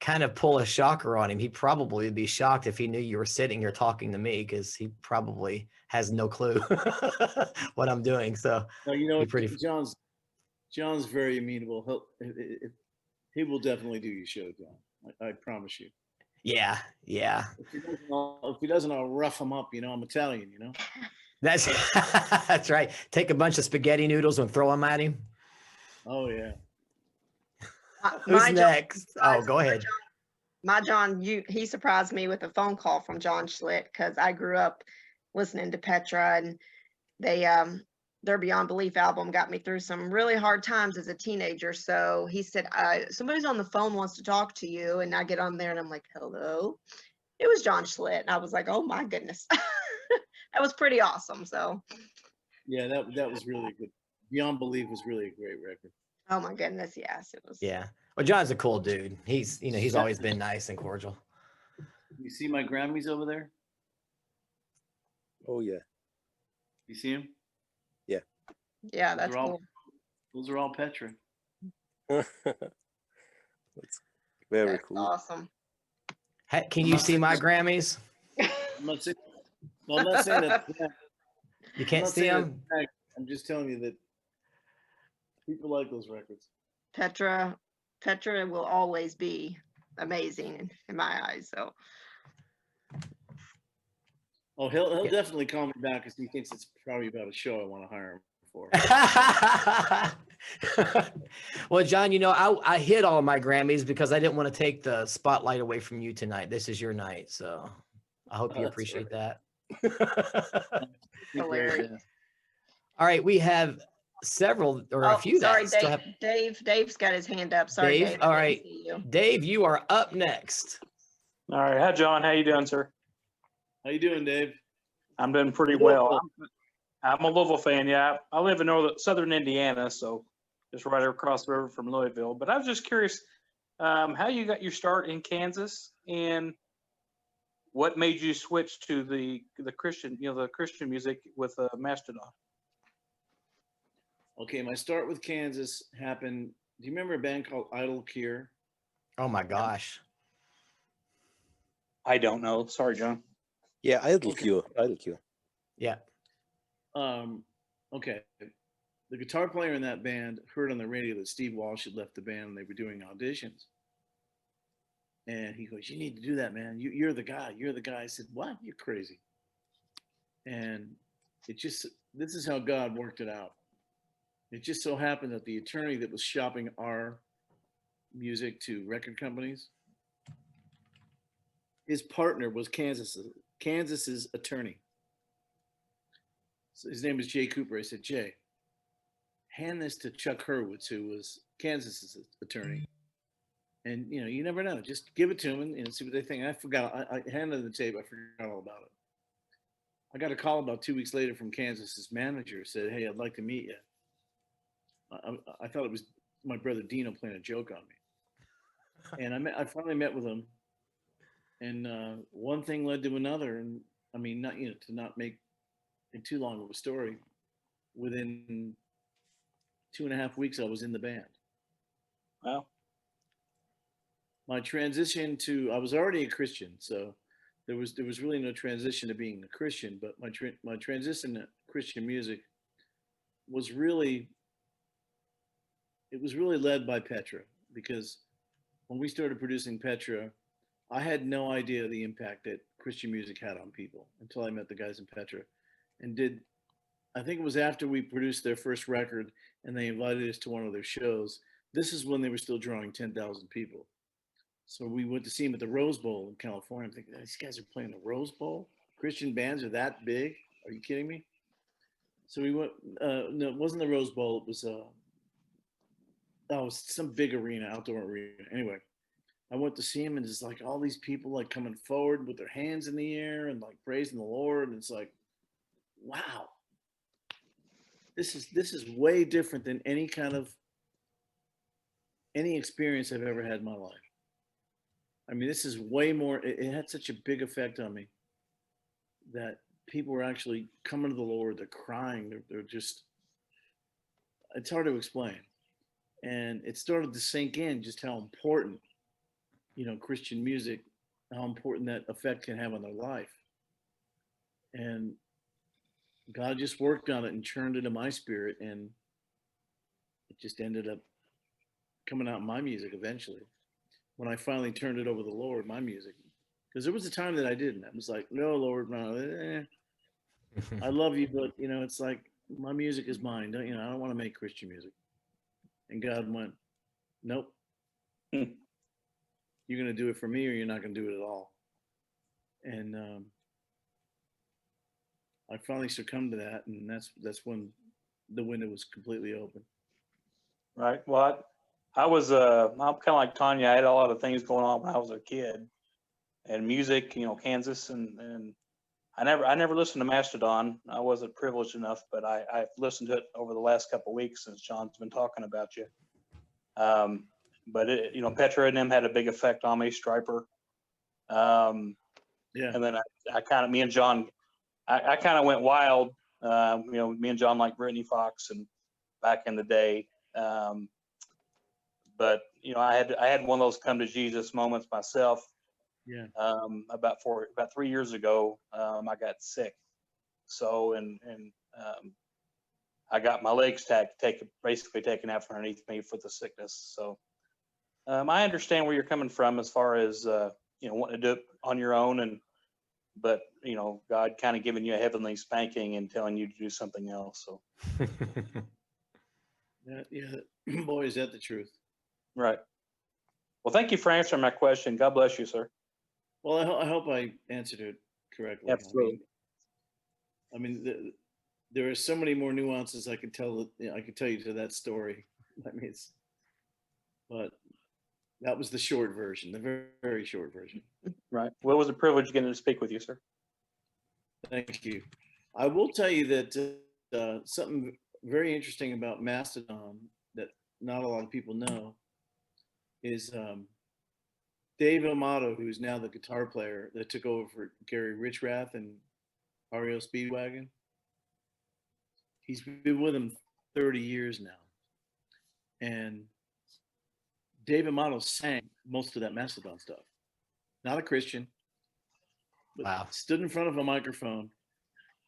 kind of pull a shocker on him. He probably would be shocked if he knew you were sitting here talking to me, because he probably has no clue what I'm doing. So No, you know, be pretty. John's very amenable. He will definitely do your show, John. I promise you. Yeah. If he doesn't, I'll rough him up. You know, I'm Italian. You know. That's that's right. Take a bunch of spaghetti noodles and throw them at him. Oh yeah. Who's My John- next? Oh, go ahead. My John, he surprised me with a phone call from John Schlitt, because I grew up listening to Petra, and their Beyond Belief album got me through some really hard times as a teenager. So he said, somebody's on the phone, wants to talk to you. And I get on there and I'm like, hello. It was John Schlitt. And I was like, oh my goodness. That was pretty awesome. So Yeah, that was really good. Beyond Belief was really a great record. oh my goodness, yes, it was. Yeah. Well, John's a cool dude. He's always been nice and cordial. You see my Grammys over there? Oh yeah. You see them? Yeah, that's They're all- cool. Those are all Petra. That's very That's cool. awesome. Can you see my Grammys? I'm not saying, well, I'm not saying that. You can't see them? I'm just telling you that people like those records. Petra will always be amazing in my eyes. So Oh, he'll definitely call me back because he thinks it's probably about a show I want to hire him for. Well, John, I hid all my Grammys because I didn't want to take the spotlight away from you tonight. This is your night, so I hope Oh, you that's appreciate right. that. Hilarious. All right, we have several or a Oh, few sorry, that still have. Dave's got his hand up. Sorry, Dave, Dave. all I didn't right. see you. Dave, you are up next. All right. Hi, John. How you doing, sir? How you doing, Dave? I'm doing pretty well. I'm a Louisville fan. Yeah, I live in southern Indiana, so just right across the river from Louisville. But I was just curious how you got your start in Kansas and what made you switch to the Christian, the Christian music with Mastodon. Okay, my start with Kansas happened. Do you remember a band called Idle Cure? Oh my gosh. I don't know. Sorry, John. Yeah, Idle Cure. Yeah. Okay. The guitar player in that band heard on the radio that Steve Walsh had left the band and they were doing auditions. And he goes, "You need to do that, man. You're the guy. You're the guy." I said, "What? You're crazy." And this is how God worked it out. It just so happened that the attorney that was shopping our music to record companies, his partner was Kansas's attorney. So his name was Jay Cooper. I said, "Jay, hand this to Chuck Hurwitz, who was Kansas's attorney. And, you never know. Just give it to them and see what they think." And I forgot. I handed them the tape. I forgot all about it. I got a call about 2 weeks later from Kansas's manager. Said, "Hey, I'd like to meet you." I thought it was my brother Dino playing a joke on me. And I finally met with him. And one thing led to another. And I mean, to not make it too long of a story, within 2.5 weeks, I was in the band. Wow. My transition I was already a Christian, so there was really no transition to being a Christian. But my transition to Christian music was really led by Petra, because when we started producing Petra, I had no idea the impact that Christian music had on people until I met the guys in Petra, and I think it was after we produced their first record and they invited us to one of their shows. This is when they were still drawing 10,000 people. So we went to see them at the Rose Bowl in California. I'm thinking, these guys are playing the Rose Bowl? Christian bands are that big? Are you kidding me? So we went, no, it wasn't the Rose Bowl. It was some big arena, outdoor arena. Anyway, I went to see him, and it's like all these people like coming forward with their hands in the air and like praising the Lord. And it's like, wow, this is way different than any experience I've ever had in my life. I mean, this is way more. It had such a big effect on me that people were actually coming to the Lord. They're crying. They're just, it's hard to explain. And it started to sink in just how important, Christian music, how important that effect can have on their life. And God just worked on it and churned it in my spirit. And it just ended up coming out in my music eventually. When I finally turned it over to the Lord, my music, because there was a time that I didn't. I was like, "No, Lord, no, I love you, but it's like my music is mine. I don't want to make Christian music." And God went, "Nope, you're going to do it for me, or you're not going to do it at all." And I finally succumbed to that, and that's when the window was completely open. Right. Well, I'm kind of like Tanya. I had a lot of things going on when I was a kid, and music, Kansas, and I never listened to Mastodon. I wasn't privileged enough, but I've listened to it over the last couple of weeks since John's been talking about you. But Petra and them had a big effect on me. Striper. Yeah. And then I kind of, me and John, I kind of went wild. Me and John like Brittany Fox and back in the day. But I had one of those come to Jesus moments myself. Yeah. About 3 years ago, I got sick. So and I got my legs basically taken out from underneath me for the sickness. So I understand where you're coming from as far as wanting to do it on your own, but God kind of giving you a heavenly spanking and telling you to do something else. So yeah, boy, is that the truth. Right. Well, thank you for answering my question. God bless you, sir. Well, I hope I answered it correctly. Absolutely. I mean, there are so many more nuances I could tell. I could tell you to that story. I mean, but that was the short version, the very, very short version. Right. Well, it was a privilege getting to speak with you, sir. Thank you. I will tell you that something very interesting about Mastodon that not a lot of people know is Dave Amato, who's now the guitar player that took over for Gary Richrath and REO Speedwagon. He's been with him 30 years now. And Dave Amato sang most of that Mastodon stuff. Not a Christian, but Wow. stood in front of a microphone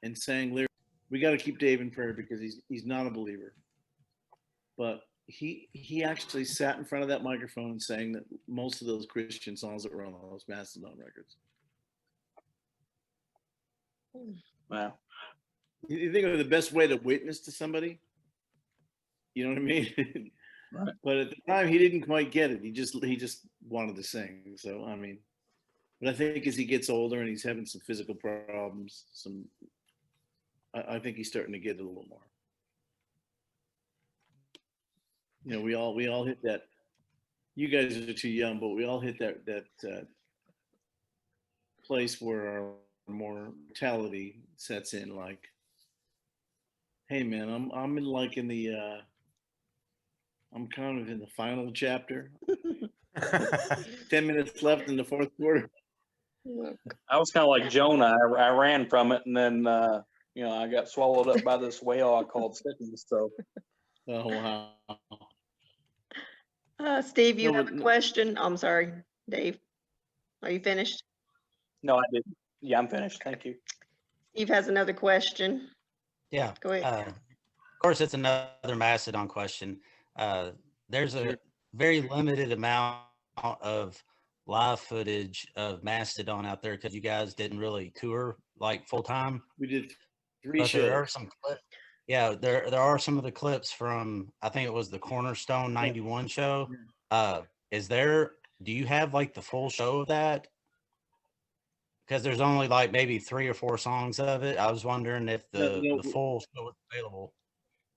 and sang lyrics. We got to keep Dave in prayer because he's not a believer. But he actually sat in front of that microphone and sang that most of those Christian songs that were on those Mastodon records. Wow. You think of the best way to witness to somebody? You know what I mean? Right. But at the time, he didn't quite get it. He just wanted to sing. So I mean, but I think as he gets older and he's having some physical problems, I think he's starting to get it a little more. You know, we all hit that. You guys are too young, but we all hit that place where our mortality sets in. Like, hey man, I'm in the I'm kind of in the final chapter. 10 minutes left in the fourth quarter. I was kind of like Jonah. I ran from it, and then I got swallowed up by this whale I called sickness. So, Oh wow. Steve, you No, have a question? I'm sorry, Dave. Are you finished? no, I didn't. Yeah, I'm finished. Thank you. Steve has another question. Yeah. Go ahead. Of course, it's another Mastodon question. There's a very limited amount of live footage of Mastodon out there because you guys didn't really tour like full time. We did 3 But shows. there are some clips. Yeah, there are some of the clips from, I think it was the Cornerstone 91 show. Do you have like the full show of that? Because there's only like maybe 3 or 4 songs of it. I was wondering if the full show was available.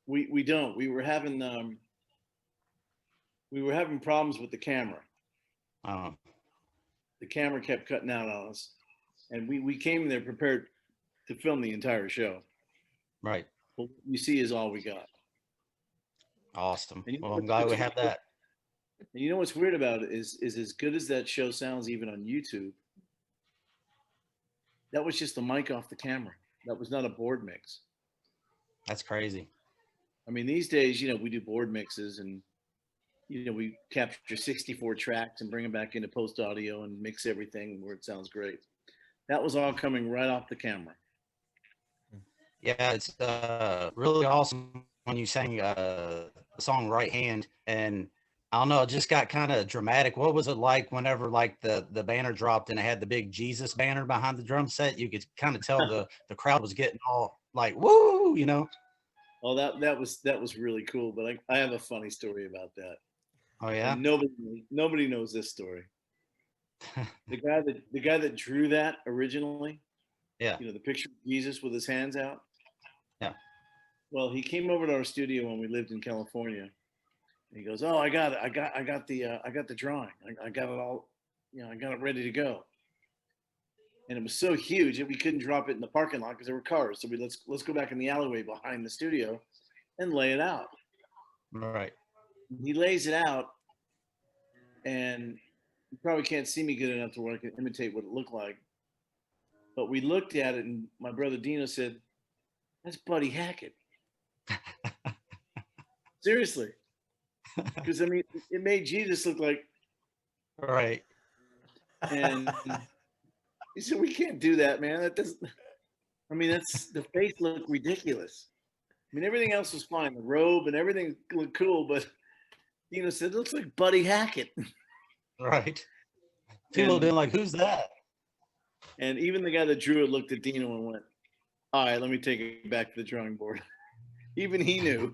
We don't. We were having problems with the camera. The camera kept cutting out on us, and we came there prepared to film the entire show. Right. What you see is all we got. Awesome. And Well, I'm glad we have that. And you know what's weird about it is as good as that show sounds, even on YouTube, that was just the mic off the camera. That was not a board mix. That's crazy. I mean, these days, we do board mixes and, we capture 64 tracks and bring them back into post audio and mix everything where it sounds great. That was all coming right off the camera. Yeah, it's really awesome when you sang the song Right Hand. And I don't know, it just got kind of dramatic. What was it like whenever like the banner dropped and it had the big Jesus banner behind the drum set? You could kind of tell the crowd was getting all like, woo, Oh, that was really cool. But I have a funny story about that. Oh yeah. And nobody knows this story. The guy that drew that originally. Yeah. The picture of Jesus with his hands out. Yeah. Well, he came over to our studio when we lived in California. And he goes, "Oh, I got it. I got the drawing. I got it all. I got it ready to go." And it was so huge that we couldn't drop it in the parking lot because there were cars. So let's go back in the alleyway behind the studio and lay it out. Right. He lays it out, and you probably can't see me good enough to where I can imitate what it looked like. But we looked at it, and my brother Dino said, "That's Buddy Hackett." Seriously. Because, I mean, it made Jesus look like. Right. And he said, "We can't do that, man. That doesn't. I mean, the face looked ridiculous. I mean, everything else was fine. The robe and everything looked cool, but Dino said, it looks like Buddy Hackett." Right. People have been like, "Who's that?" And even the guy that drew it looked at Dino and went, "All right, let me take it back to the drawing board." Even he knew.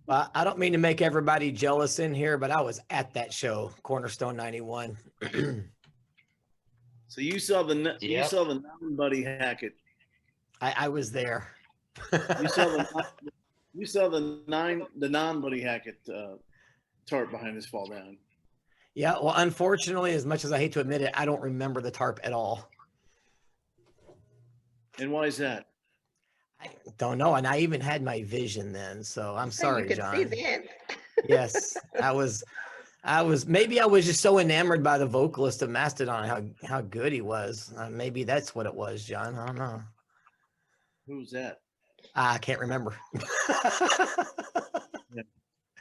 Well, I don't mean to make everybody jealous in here, but I was at that show, Cornerstone 91. So you saw the you Yep. saw the non-Buddy Hackett. I was there. You saw the non-Buddy Hackett tarp behind us fall down. Yeah, well, unfortunately, as much as I hate to admit it, I don't remember the tarp at all. And why is that? I don't know, and I even had my vision then, so I'm So sorry, you could see John. then. Yes, I was maybe I was just so enamored by the vocalist of Mastodon, how good he was. Maybe that's what it was, John. I don't know. Who's that? I can't remember.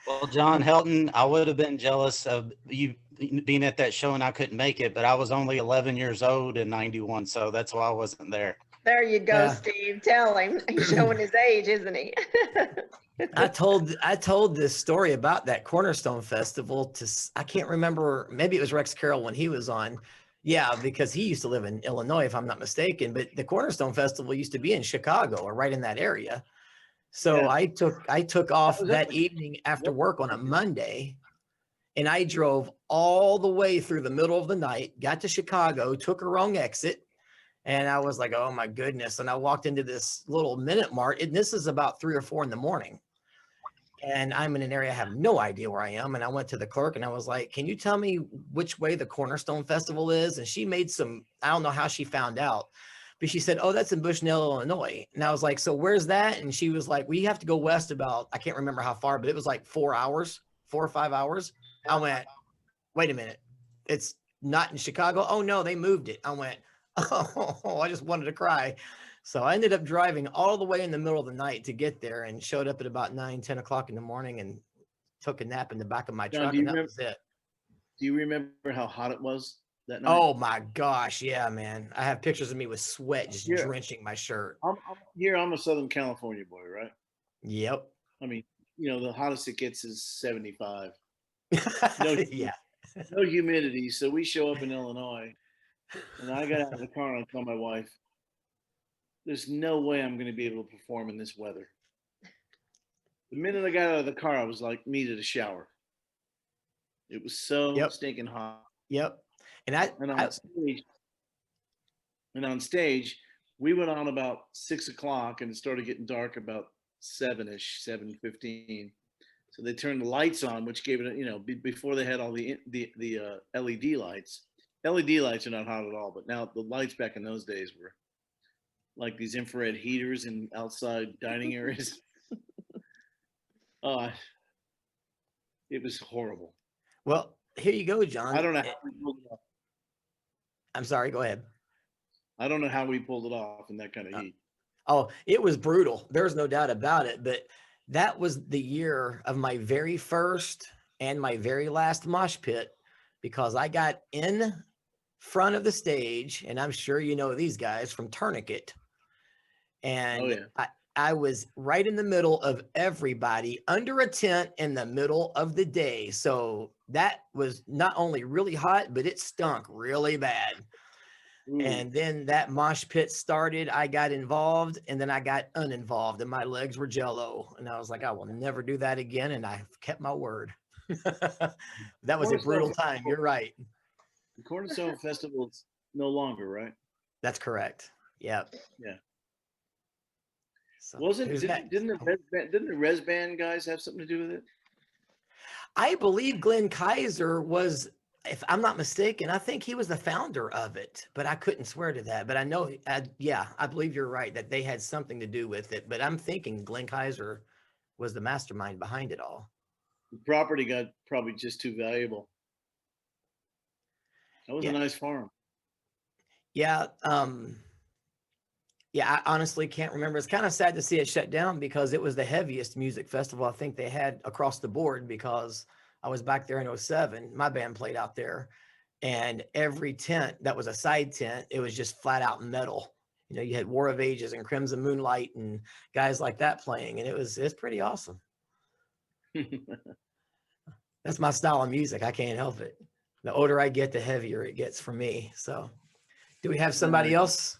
Well, John Helton, I would have been jealous of you being at that show and I couldn't make it, but I was only 11 years old in 91, so that's why I wasn't there. There you go, Yeah. Steve. Tell him. He's showing his age, isn't he? I told this story about that Cornerstone Festival to, I can't remember, maybe it was Rex Carroll when he was on. Yeah, because he used to live in Illinois, if I'm not mistaken, but the Cornerstone Festival used to be in Chicago or right in that area. So Yeah. I took off that evening after work on a Monday, and I drove all the way through the middle of the night, got to Chicago, took a wrong exit, and I was like, oh my goodness. And I walked into this little Minute Mart, and this is about 3 or 4 in the morning. And I'm in an area I have no idea where I am. And I went to the clerk and I was like, can you tell me which way the Cornerstone Festival is? And she made some, I don't know how she found out, but she said, oh, that's in Bushnell, Illinois. And I was like, so where's that? And she was like, we have to go west about, I can't remember how far, but it was like 4 hours, 4 or 5 hours. I went, wait a minute. It's not in Chicago. Oh no, they moved it. I went, oh, I just wanted to cry. So I ended up driving all the way in the middle of the night to get there and showed up at about 9, 10 o'clock in the morning and took a nap in the back of my John, truck. And that was it. Do you remember how hot it was that night? Oh my gosh. Yeah, man. I have pictures of me with sweat just Yeah. drenching my shirt. I'm a Southern California boy, right? Yep. I mean, the hottest it gets is 75. Yeah. No humidity. So we show up in Illinois, and I got out of the car and I told my wife, there's no way I'm going to be able to perform in this weather. The minute I got out of the car, I was like, needed a shower. It was so stinking hot. Yep. And on stage, we went on about 6 o'clock and it started getting dark about 7-ish, 7:15. So they turned the lights on, which gave it, before they had all the LED lights. LED lights are not hot at all, but now the lights back in those days were like these infrared heaters in outside dining areas. It was horrible. Well, here you go, John. I don't know how we pulled it off. I'm sorry. Go ahead. I don't know how we pulled it off in that kind of heat. Oh, it was brutal. There's no doubt about it. But that was the year of my very first and my very last mosh pit, because I got in front of the stage, and I'm sure you know these guys from Tourniquet. And I was right in the middle of everybody under a tent in the middle of the day. So that was not only really hot, but it stunk really bad. Ooh. And then that mosh pit started, I got involved, and then I got uninvolved, and my legs were jello. And I was like, I will never do that again. And I kept my word. That was a brutal time. You're right. The Cornerstone Festival is no longer, right? That's correct. Yeah. Yeah. So didn't the Res Band guys have something to do with it? I believe Glenn Kaiser was, if I'm not mistaken, I think he was the founder of it, but I couldn't swear to that. But I know, I believe you're right that they had something to do with it. But I'm thinking Glenn Kaiser was the mastermind behind it all. The property got probably just too valuable. That was a nice farm. Yeah. Yeah, I honestly can't remember. It's kind of sad to see it shut down because it was the heaviest music festival I think they had across the board, because I was back there in 07. My band played out there, and every tent that was a side tent, it was just flat out metal. You had War of Ages and Crimson Moonlight and guys like that playing, and it's pretty awesome. That's my style of music. I can't help it. The older I get, the heavier it gets for me. So do we have somebody else?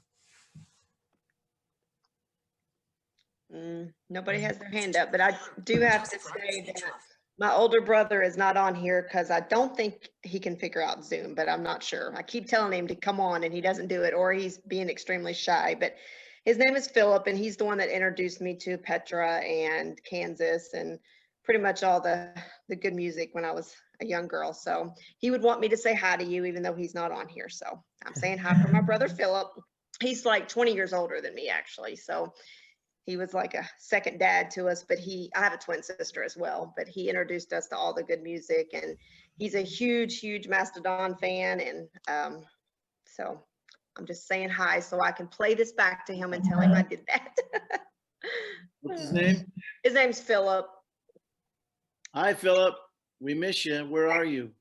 Nobody has their hand up, but I do have to say that My older brother is not on here because I don't think he can figure out Zoom, but I'm not sure. I keep telling him to come on and he doesn't do it, or he's being extremely shy. But his name is Philip, and he's the one that introduced me to Petra and Kansas and pretty much all the good music when I was a young girl. So he would want me to say hi to you, even though he's not on here. So I'm saying hi for my brother Philip. He's like 20 years older than me, actually. So he was like a second dad to us, but I have a twin sister as well, but he introduced us to all the good music, and he's a huge Mastodon fan. And so I'm just saying hi so I can play this back to him and tell him I did that. What's his name? His name's Philip. Hi, Philip. We miss you. Where are you?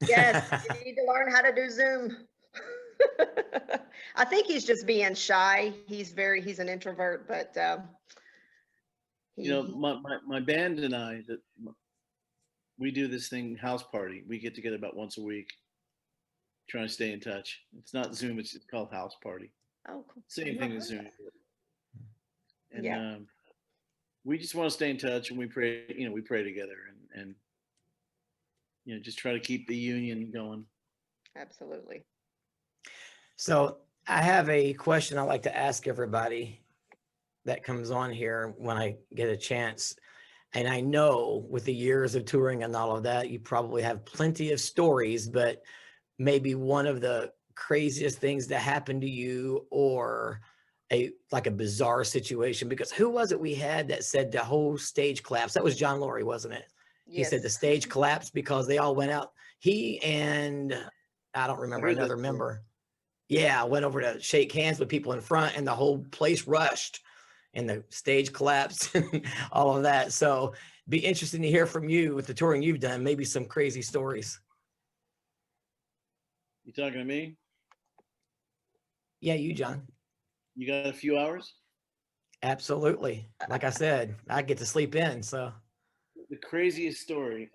Yes, you need to learn how to do Zoom. I think he's just being shy. He's an introvert, but you know, my band and I, we do this thing, house party. We get together about once a week, trying to stay in touch. It's not Zoom, it's called house party. Oh, cool. Same thing as Zoom. And yeah. we just want to stay in touch, and we pray, we pray together and just try to keep the union going. Absolutely. So I have a question I like to ask everybody that comes on here when I get a chance. And I know with the years of touring and all of that, you probably have plenty of stories, but maybe one of the craziest things that happened to you, or like a bizarre situation, because who was it we had that said the whole stage collapsed? That was John Laurie, wasn't it? He Yes. said the stage collapsed because they all went out. He and I don't remember another member. Yeah, I went over to shake hands with people in front, and the whole place rushed and the stage collapsed and all of that. So be interesting to hear from you with the touring you've done, maybe some crazy stories. You talking to me? Yeah, you, John. You got a few hours? Absolutely. Like I said, I get to sleep in. So the craziest story,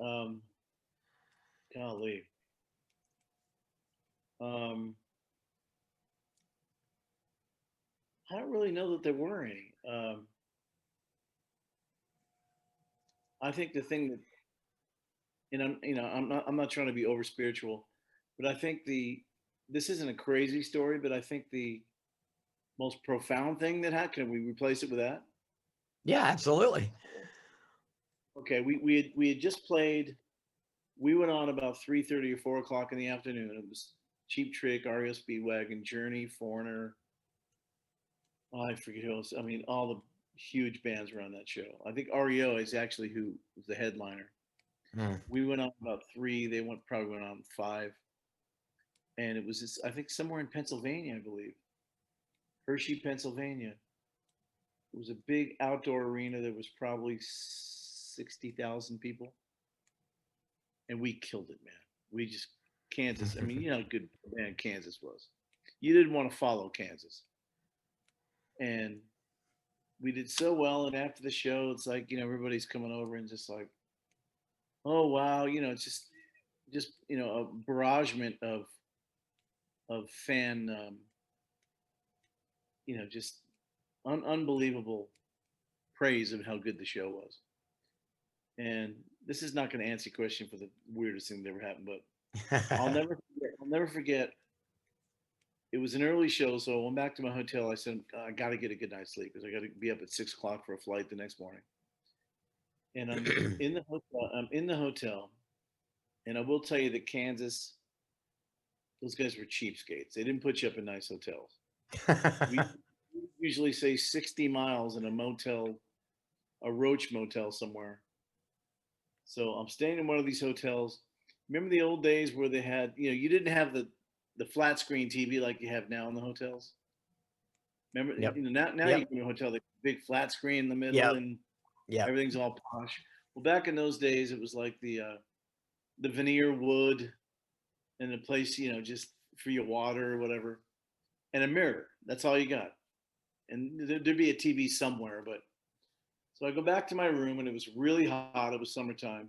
golly. I don't really know that there were any. I think the thing that, and I'm not trying to be over spiritual, but I think this isn't a crazy story, but I think the most profound thing that happened, can we replace it with that? Yeah, absolutely. Okay, we had just played. We went on about 3:30 or 4 o'clock in the afternoon. It was Cheap Trick, REO Speedwagon, Journey, Foreigner. Oh, I forget who else. I mean, all the huge bands were on that show. I think REO is actually who was the headliner. We went on about 3. They probably went on 5. And it was I think somewhere in Pennsylvania, I believe. Hershey, Pennsylvania. It was a big outdoor arena. There was probably 60,000 people. And we killed it, man. We just, Kansas. I mean, you know how good band Kansas was. You didn't want to follow Kansas. And we did so well. And after the show, it's like, everybody's coming over and just like, oh, wow. It's just a barragement of fan, just unbelievable praise of how good the show was. And this is not going to answer your question for the weirdest thing that ever happened, but I'll never forget. It was an early show, so I went back to my hotel. I said, I got to get a good night's sleep because I got to be up at 6 o'clock for a flight the next morning. And I'm in the hotel, and I will tell you that Kansas, those guys were cheapskates. They didn't put you up in nice hotels. We usually say 60 miles in a motel, a Roach motel somewhere. So I'm staying in one of these hotels. Remember the old days where they had, you didn't have the flat screen TV like you have now in the hotels. Remember, yep. Now yep. you can go to a hotel, the big flat screen in the middle, and everything's all posh. Well, back in those days, it was like the veneer wood, and a place, just for your water or whatever, and a mirror. That's all you got. And there'd be a TV somewhere, but so I go back to my room, and it was really hot. It was summertime.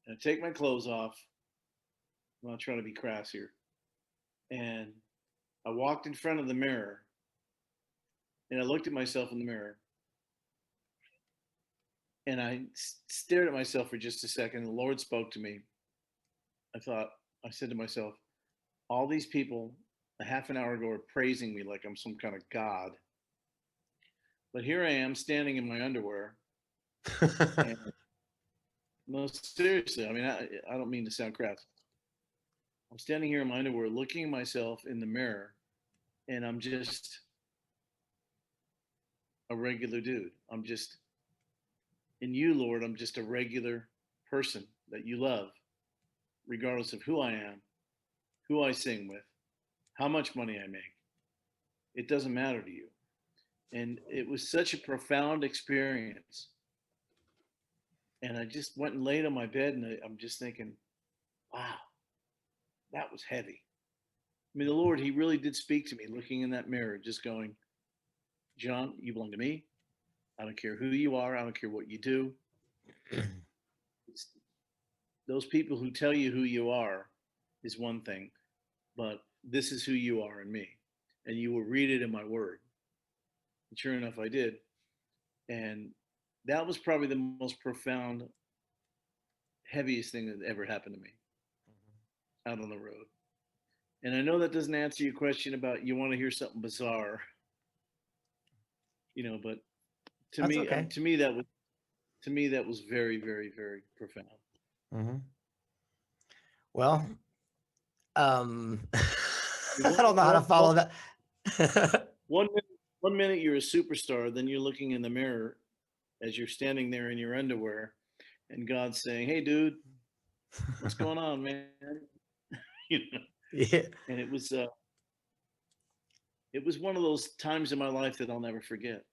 And I take my clothes off. I'm not trying to be crass here. And I walked in front of the mirror, and I looked at myself in the mirror. And I stared at myself for just a second. The Lord spoke to me. I said to myself, all these people a half an hour ago are praising me like I'm some kind of God. But here I am standing in my underwear. And, no, seriously, I mean, I don't mean to sound crass. I'm standing here in my underwear looking at myself in the mirror, and I'm just a regular dude. I'm just, in you, Lord, I'm just a regular person that you love, regardless of who I am, who I sing with, how much money I make. It doesn't matter to you. And it was such a profound experience. And I just went and laid on my bed, and I'm just thinking, wow, that was heavy. I mean, the Lord, he really did speak to me looking in that mirror, just going, John, you belong to me. I don't care who you are. I don't care what you do. Those people who tell you who you are is one thing, but this is who you are in me. And you will read it in my word. And sure enough, I did. And that was probably the most profound, heaviest thing that ever happened to me out on the road. And I know that doesn't answer your question about you want to hear something bizarre, but to That's me, okay. to me that was very, very, very profound. Mm-hmm. Well, I don't know how to follow that. One minute you're a superstar, then you're looking in the mirror as you're standing there in your underwear, and God's saying, "Hey, dude, what's going on, man?" Yeah. And it was one of those times in my life that I'll never forget.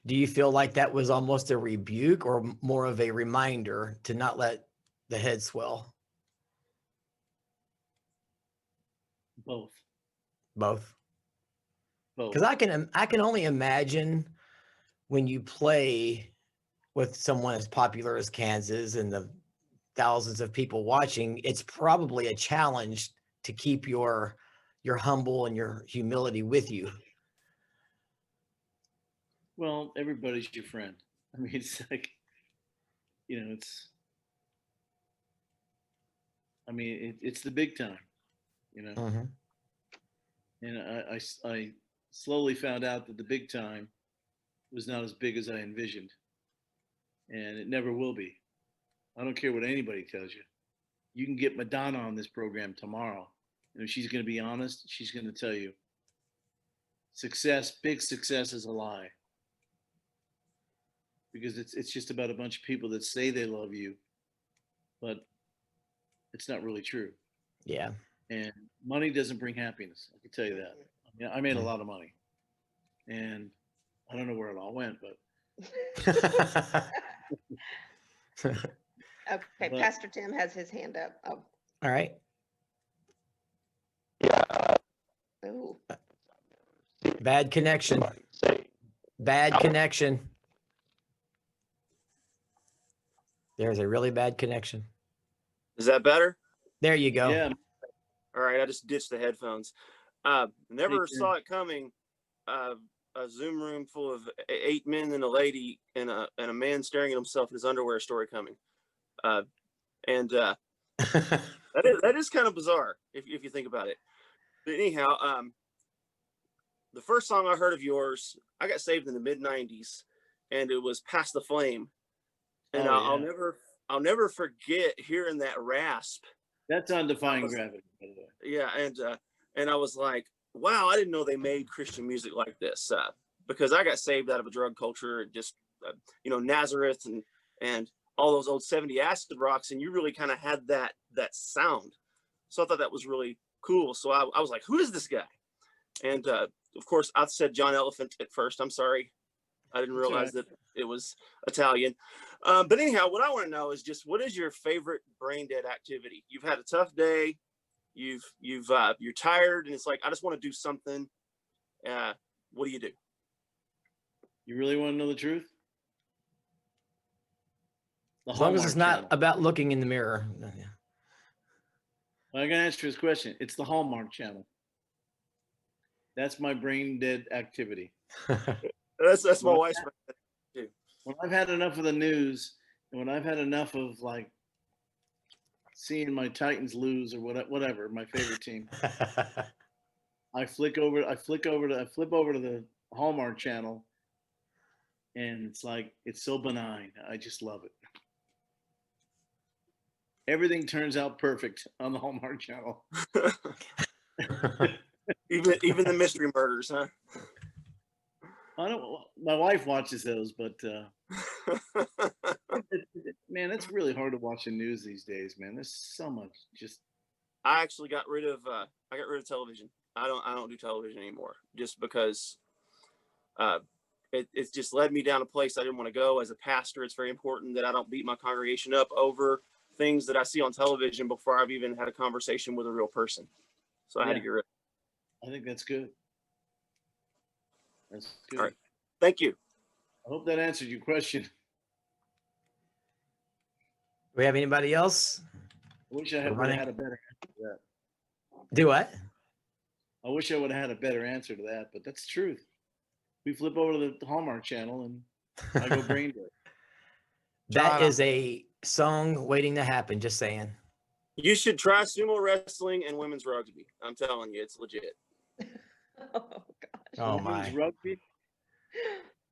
Do you feel like that was almost a rebuke or more of a reminder to not let the head swell? Both. Both. Both. Because I can only imagine when you play with someone as popular as Kansas and the thousands of people watching, it's probably a challenge to keep your humble and your humility with you. Well, everybody's your friend. I mean, it's like, it's the big time, Mm-hmm. And I slowly found out that the big time was not as big as I envisioned, and it never will be. I don't care what anybody tells you. You can get Madonna on this program tomorrow, and if she's going to be honest, she's going to tell you big success is a lie, because it's just about a bunch of people that say they love you, but it's not really true. Yeah. And money doesn't bring happiness. I can tell you that. I mean, I made a lot of money, and I don't know where it all went, but. Okay, Pastor Tim has his hand up. Oh. All right. Ooh. Bad connection. Bad connection. There's a really bad connection. Is that better? There you go. Yeah. All right, I just ditched the headphones. Never saw it coming. A Zoom room full of 8 men and a lady and a man staring at himself in his underwear story coming. That is kind of bizarre if you think about it. But anyhow, the first song I heard of yours, I got saved in the mid-90s, and it was "Past the Flame," and I'll never forget hearing that rasp. That's on Defying Gravity, by the way. Yeah, and I was like, wow, I didn't know they made Christian music like this, because I got saved out of a drug culture, just Nazareth and all those old 70s acid rocks, and you really kind of had that sound. So I thought that was really cool. So I was like, who is this guy? And of course, I said John Elefante at first. I'm sorry. I didn't realize that it was Italian. But anyhow, what I want to know is just, what is your favorite brain dead activity? You've had a tough day. You're tired, and it's like, I just want to do something. What do you do? You really want to know the truth? As long as it's not about looking in the mirror. Well, I gotta answer his question. It's the Hallmark Channel. That's my brain dead activity. That's my wife's too. when I've had enough of the news, and when I've had enough of like seeing my Titans lose or whatever, my favorite team, I flip over to the Hallmark channel, and it's like it's so benign. I just love it. Everything turns out perfect on the Hallmark channel. even the mystery murders, huh? I don't. My wife watches those, but man, it's really hard to watch the news these days, man. There's so much. Just I actually got rid of television. I don't do television anymore, just because it's just led me down a place I didn't want to go. As a pastor, it's very important that I don't beat my congregation up over things that I see on television before I've even had a conversation with a real person. So I had to get rid of it. I think that's good. That's good. All right. Thank you. I hope that answered your question. We have anybody else? I wish I would have had a better answer to that. Do what? I wish I would have had a better answer to that, but that's the truth. We flip over to the Hallmark channel and I go brain dead. That is a song waiting to happen, just saying. You should try sumo wrestling and women's rugby. I'm telling you, it's legit. Oh gosh. Oh Women's my. rugby?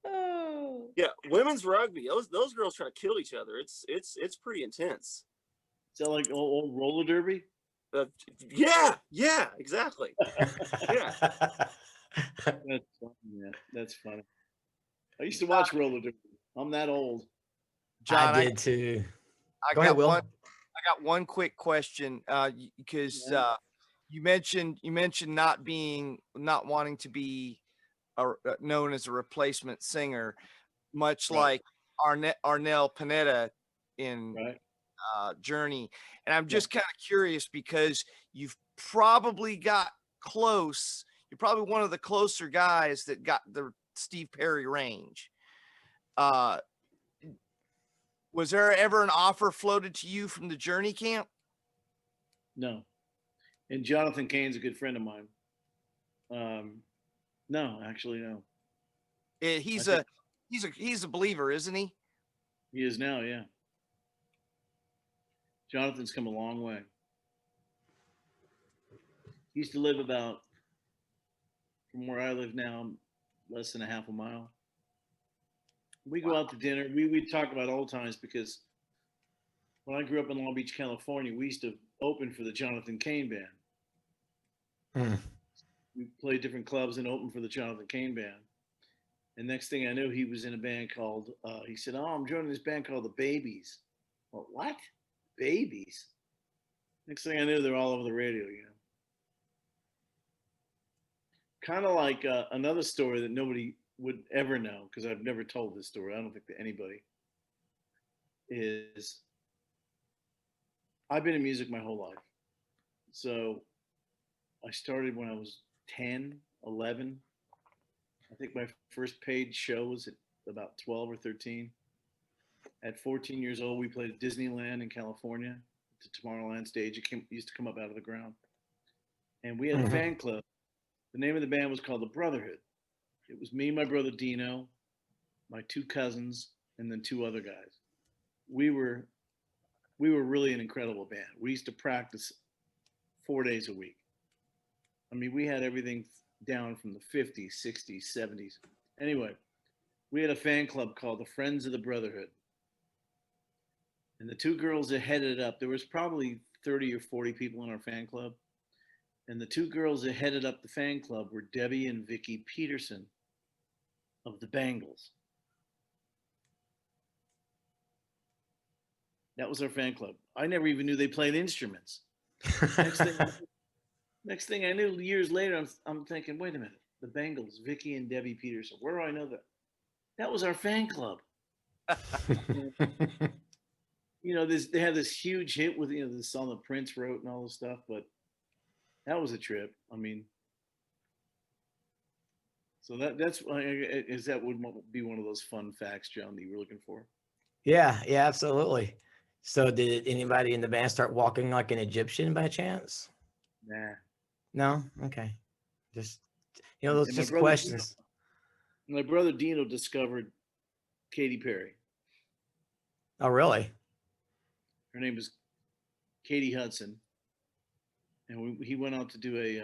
Oh. Yeah, women's rugby. Those girls try to kill each other. It's pretty intense. Is that like old roller derby? Yeah, exactly. Yeah. That's funny, man. That's funny. I used to watch roller derby. I'm that old. John, I did too. I Go ahead, Will. I got one quick question, because you mentioned not wanting to be known as a replacement singer, much like Arnel Pineda in Journey. And I'm just kind of curious because you've probably got close. You're probably one of the closer guys that got the Steve Perry range. Was there ever an offer floated to you from the Journey camp? No. And Jonathan Cain's a good friend of mine. No, actually, no. He's a believer, isn't he? He is now, yeah. Jonathan's come a long way. He used to live about, from where I live now, less than a half a mile. We go out to dinner. We talk about old times because when I grew up in Long Beach, California, we used to open for the Jonathan Cain band. We played different clubs and opened for the Jonathan Cain band. And next thing I knew, he was in a band called, he said, "Oh, I'm joining this band called the Babies." Well, what? Babies? Next thing I knew, they're all over the radio, you know. Kind of like another story that nobody would ever know, because I've never told this story. I don't think to anybody. Is I've been in music my whole life. So I started when I was 10, 11. I think my first paid show was at about 12 or 13. At 14 years old, we played at Disneyland in California, the Tomorrowland stage. It used to come up out of the ground. And we had a fan club. The name of the band was called The Brotherhood. It was me, my brother Dino, my two cousins, and then two other guys. We were really an incredible band. We used to practice 4 days a week. I mean, we had everything down from the 50s, 60s, 70s. Anyway, we had a fan club called the Friends of the Brotherhood. And the two girls that headed it up, there was probably 30 or 40 people in our fan club. And the two girls that headed up the fan club were Debbie and Vicky Peterson of the Bangles. That was our fan club. I never even knew they played instruments. Next thing I knew, years later, I'm thinking, wait a minute, the Bangles, Vicky and Debbie Peterson. Where do I know that? That was our fan club. You know, they had this huge hit with, you know, the song that Prince wrote and all this stuff, but that was a trip. I mean, so that would be one of those fun facts, John, that you were looking for? Yeah, absolutely. So did anybody in the band start walking like an Egyptian by chance? Nah. No? Okay. Just, you know, those just questions. My brother Dino discovered Katy Perry. Oh, really? Her name was Katie Hudson, and he went out to do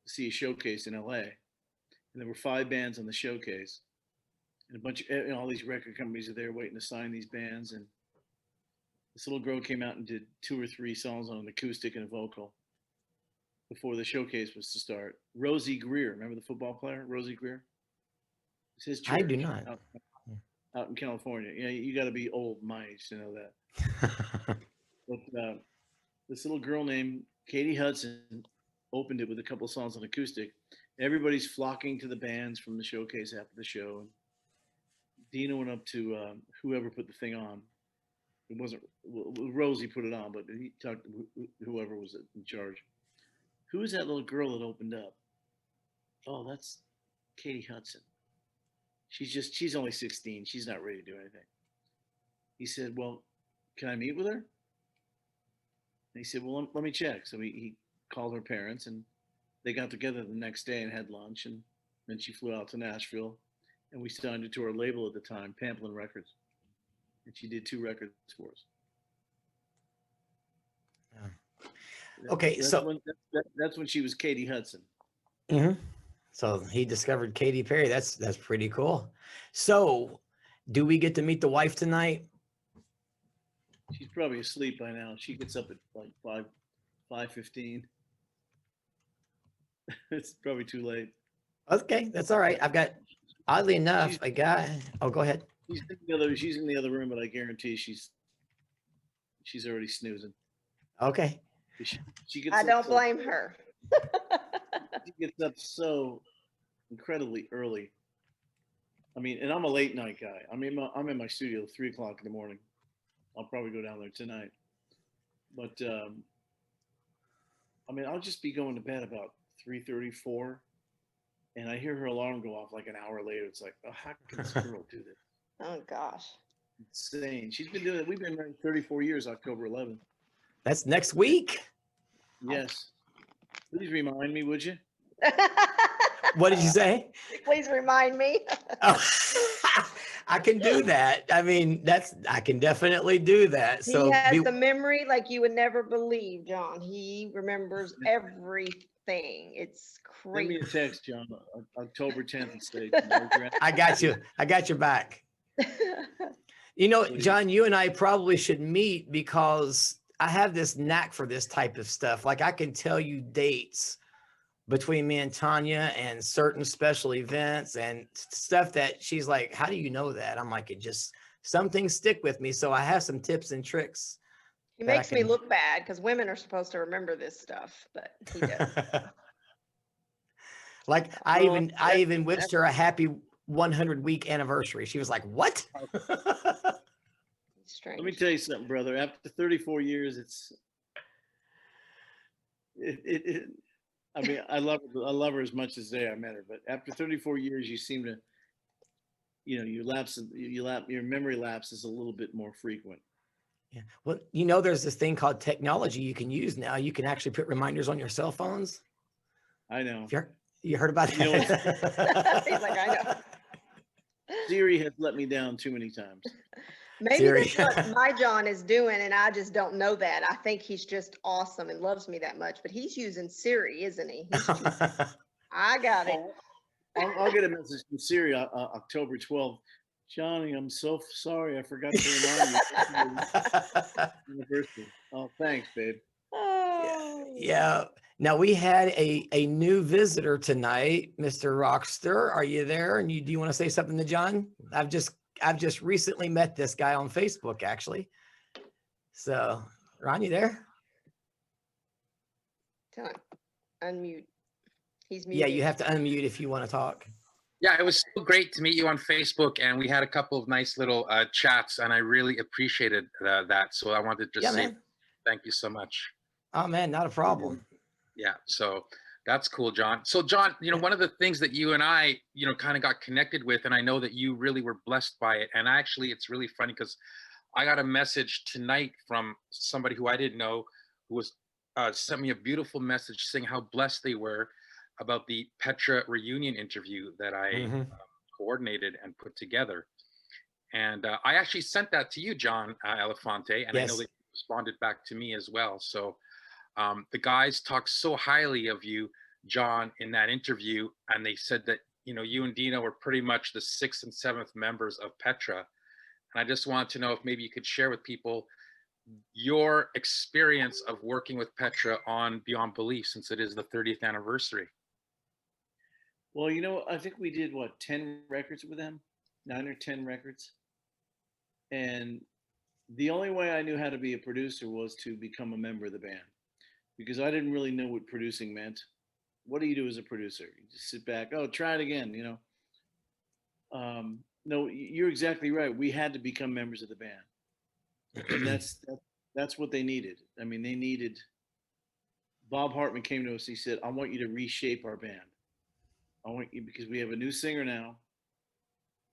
see a showcase in LA, and there were 5 bands on the showcase, and a bunch of all these record companies are there waiting to sign these bands, and this little girl came out and did 2 or 3 songs on an acoustic and a vocal before the showcase was to start. Rosie Greer, remember the football player, Rosie Greer? It's his church. I do not. Out in California. Yeah, you got to be old my age to know that. But this little girl named Katie Hudson opened it with a couple of songs on acoustic. Everybody's flocking to the bands from the showcase after the show. And Dina went up to whoever put the thing on. It wasn't Rosie put it on, but he talked to whoever was in charge. Who is that little girl that opened up? Oh, that's Katie Hudson. She's only 16. She's not ready to do anything. He said, well, can I meet with her? And he said, well, let me check. So he called her parents, and they got together the next day and had lunch. And then she flew out to Nashville, and we signed her to our label at the time, Pamplin Records. And she did 2 records for us. Yeah. Okay, that's when she was Katie Hudson. Mm-hmm. So he discovered Katy Perry. That's pretty cool. So, do we get to meet the wife tonight? She's probably asleep by now. She gets up at like 5:15. It's probably too late. Okay, that's all right. I've got, oddly enough, a guy. Oh, go ahead. She's in the other room, but I guarantee she's already snoozing. Okay. She gets I don't blame her. She gets up so incredibly early. I mean, and I'm a late night guy. I'm in my studio at 3 o'clock in the morning. I'll probably go down there tonight. But I mean, I'll just be going to bed about 3:34, and I hear her alarm go off like an hour later. It's like, oh, how can this girl do this? Oh gosh. Insane. She's been doing it. We've been married 34 years, October 11th. That's next week. Yes. Please remind me, would you? What did you say? Please remind me. Oh, I can do that. I mean, I can definitely do that. So he has the memory like you would never believe, John. He remembers everything. It's crazy. Send me a text, John. October 10th and say. I got you. I got your back. You know, John, you and I probably should meet because I have this knack for this type of stuff. Like I can tell you dates between me and Tanya and certain special events and stuff that she's like, how do you know that? I'm like, some things stick with me. So I have some tips and tricks. He makes me look bad because women are supposed to remember this stuff, but he doesn't. Like I even wished her a happy 100-week anniversary. She was like, what? Strange. Let me tell you something, brother. After 34 years, I mean, I love her as much as the day I met her, but after 34 years, you seem to, your memory lapse is a little bit more frequent. Yeah. Well, you know, there's this thing called technology you can use now. You can actually put reminders on your cell phones. I know. You heard about that? He's like, I know. Siri has let me down too many times. Maybe that's what my John is doing, and I just don't know that. I think he's just awesome and loves me that much, but he's using Siri, isn't he? I got it. I'll get a message from Siri October 12th. Johnny, I'm so sorry. I forgot to remind you. Oh, thanks, babe. Yeah. Now we had a new visitor tonight, Mr. Rockster. Are you there? And do you want to say something to John? I've just recently met this guy on Facebook, actually. So, Ron, you there? Tell him. Unmute. He's muted. Yeah, you have to unmute if you want to talk. Yeah, it was so great to meet you on Facebook, and we had a couple of nice little chats, and I really appreciated that. So I wanted to say thank you so much. Oh, man, not a problem. Yeah, so that's cool, John. So, John, one of the things that you and I, kind of got connected with, and I know that you really were blessed by it. And actually, it's really funny because I got a message tonight from somebody who I didn't know, who was sent me a beautiful message saying how blessed they were about the Petra reunion interview that I coordinated and put together. And I actually sent that to you, John Elefante, and I know Yes. that you responded back to me as well. So the guys talked so highly of you, John, in that interview, and they said that, you know, you and Dino were pretty much the 6th and 7th members of Petra. And I just wanted to know if maybe you could share with people your experience of working with Petra on Beyond Belief, since it is the 30th anniversary. Well, you know, I think we did what, 10 records with them, 9 or 10 records. And the only way I knew how to be a producer was to become a member of the band, because I didn't really know what producing meant. What do you do as a producer? You just sit back, oh, try it again, you know. No, you're exactly right. We had to become members of the band. And that's what they needed. I mean, they needed, Bob Hartman came to us, he said, I want you to reshape our band. I want you, because we have a new singer now.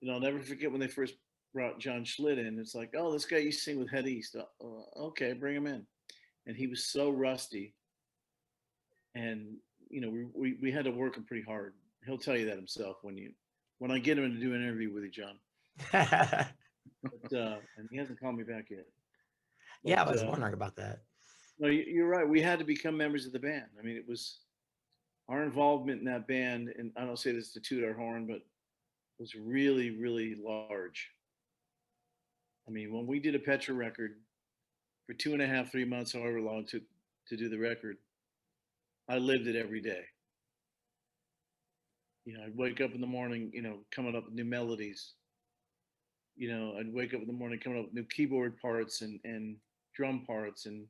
And I'll never forget when they first brought John Schlitt in. It's like, oh, this guy used to sing with Head East. Okay, bring him in. And he was so rusty. And, you know, we had to work him pretty hard. He'll tell you that himself when I get him to do an interview with you, John. And he hasn't called me back yet. Yeah, I was wondering about that. No, you're right. We had to become members of the band. I mean, it was our involvement in that band, and I don't say this to toot our horn, but it was really, really large. I mean, when we did a Petra record for 2.5, 3 months, however long it took to do the record, I lived it every day. You know, I'd wake up in the morning, you know, coming up with new melodies. You know, I'd wake up in the morning coming up with new keyboard parts and drum parts. And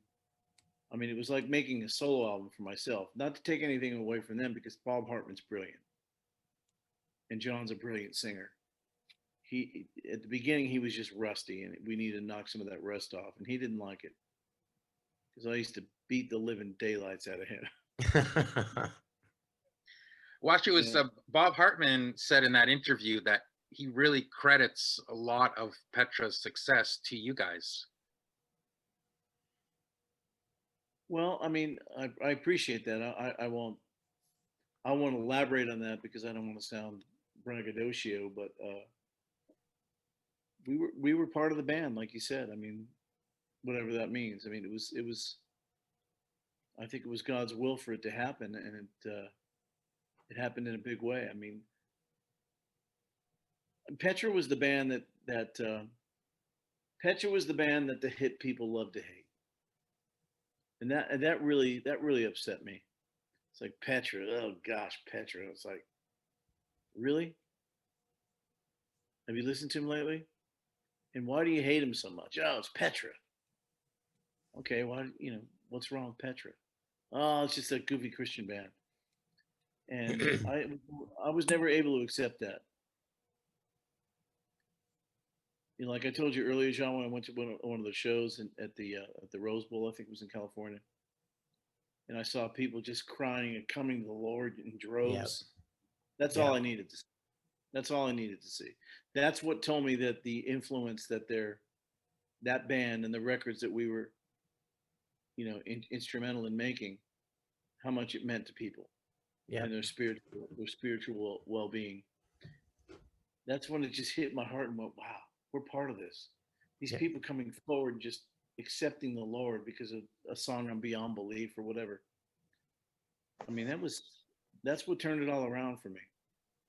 I mean, it was like making a solo album for myself. Not to take anything away from them, because Bob Hartman's brilliant. And John's a brilliant singer. He, at the beginning, he was just rusty, and we needed to knock some of that rust off. And he didn't like it, because I used to beat the living daylights out of him. Well, actually, it was Bob Hartman said in that interview that he really credits a lot of Petra's success to you guys. Well, I mean, I appreciate that. I won't elaborate on that, because I don't want to sound braggadocio, but we were part of the band, like you said. I mean, whatever that means. I mean, it was I think it was God's will for it to happen, and it happened in a big way. I mean, Petra was the band that the hit people love to hate. And that really upset me. It's like, Petra, oh gosh, Petra. It's like, really? Have you listened to him lately? And why do you hate him so much? Oh, it's Petra. Okay, why, you know, what's wrong with Petra? Oh, it's just a goofy Christian band. And I was never able to accept that. You know, like I told you earlier, John, when I went to one of the shows at the Rose Bowl, I think it was in California, and I saw people just crying and coming to the Lord in droves. Yep. That's all I needed to see. That's all I needed to see. That's what told me that the influence that that band and the records that we were, you know, instrumental in making, how much it meant to people, and their spiritual well-being. That's when it just hit my heart and went, wow, we're part of this. These people coming forward, just accepting the Lord because of a song on Beyond Belief or whatever. I mean, that's what turned it all around for me.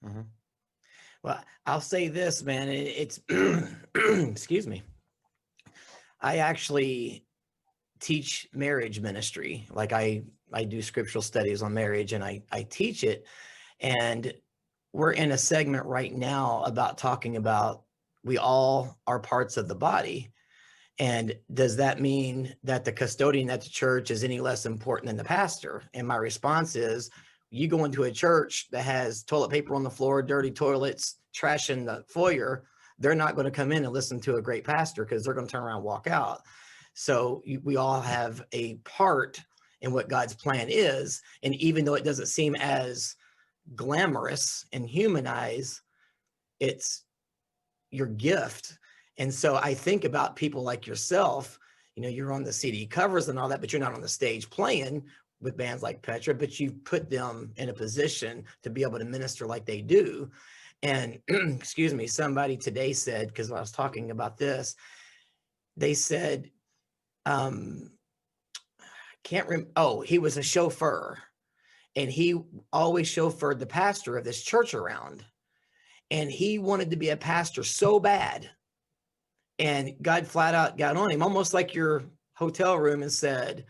Mm-hmm. Well, I'll say this, man, it's, excuse me. I actually teach marriage ministry. Like I do scriptural studies on marriage, and I teach it. And we're in a segment right now about talking about we all are parts of the body. And does that mean that the custodian at the church is any less important than the pastor? And my response is, you go into a church that has toilet paper on the floor, dirty toilets, trash in the foyer, they're not going to come in and listen to a great pastor, because they're going to turn around and walk out. So we all have a part in what God's plan is. And even though it doesn't seem as glamorous in human eyes, it's your gift. And so I think about people like yourself, you know, you're on the CD covers and all that, but you're not on the stage playing with bands like Petra, but you've put them in a position to be able to minister like they do. And excuse me, somebody today said, because I was talking about this, they said, can't remember. Oh, he was a chauffeur, and he always chauffeured the pastor of this church around. And he wanted to be a pastor so bad. And God flat out got on him, almost like your hotel room, and said,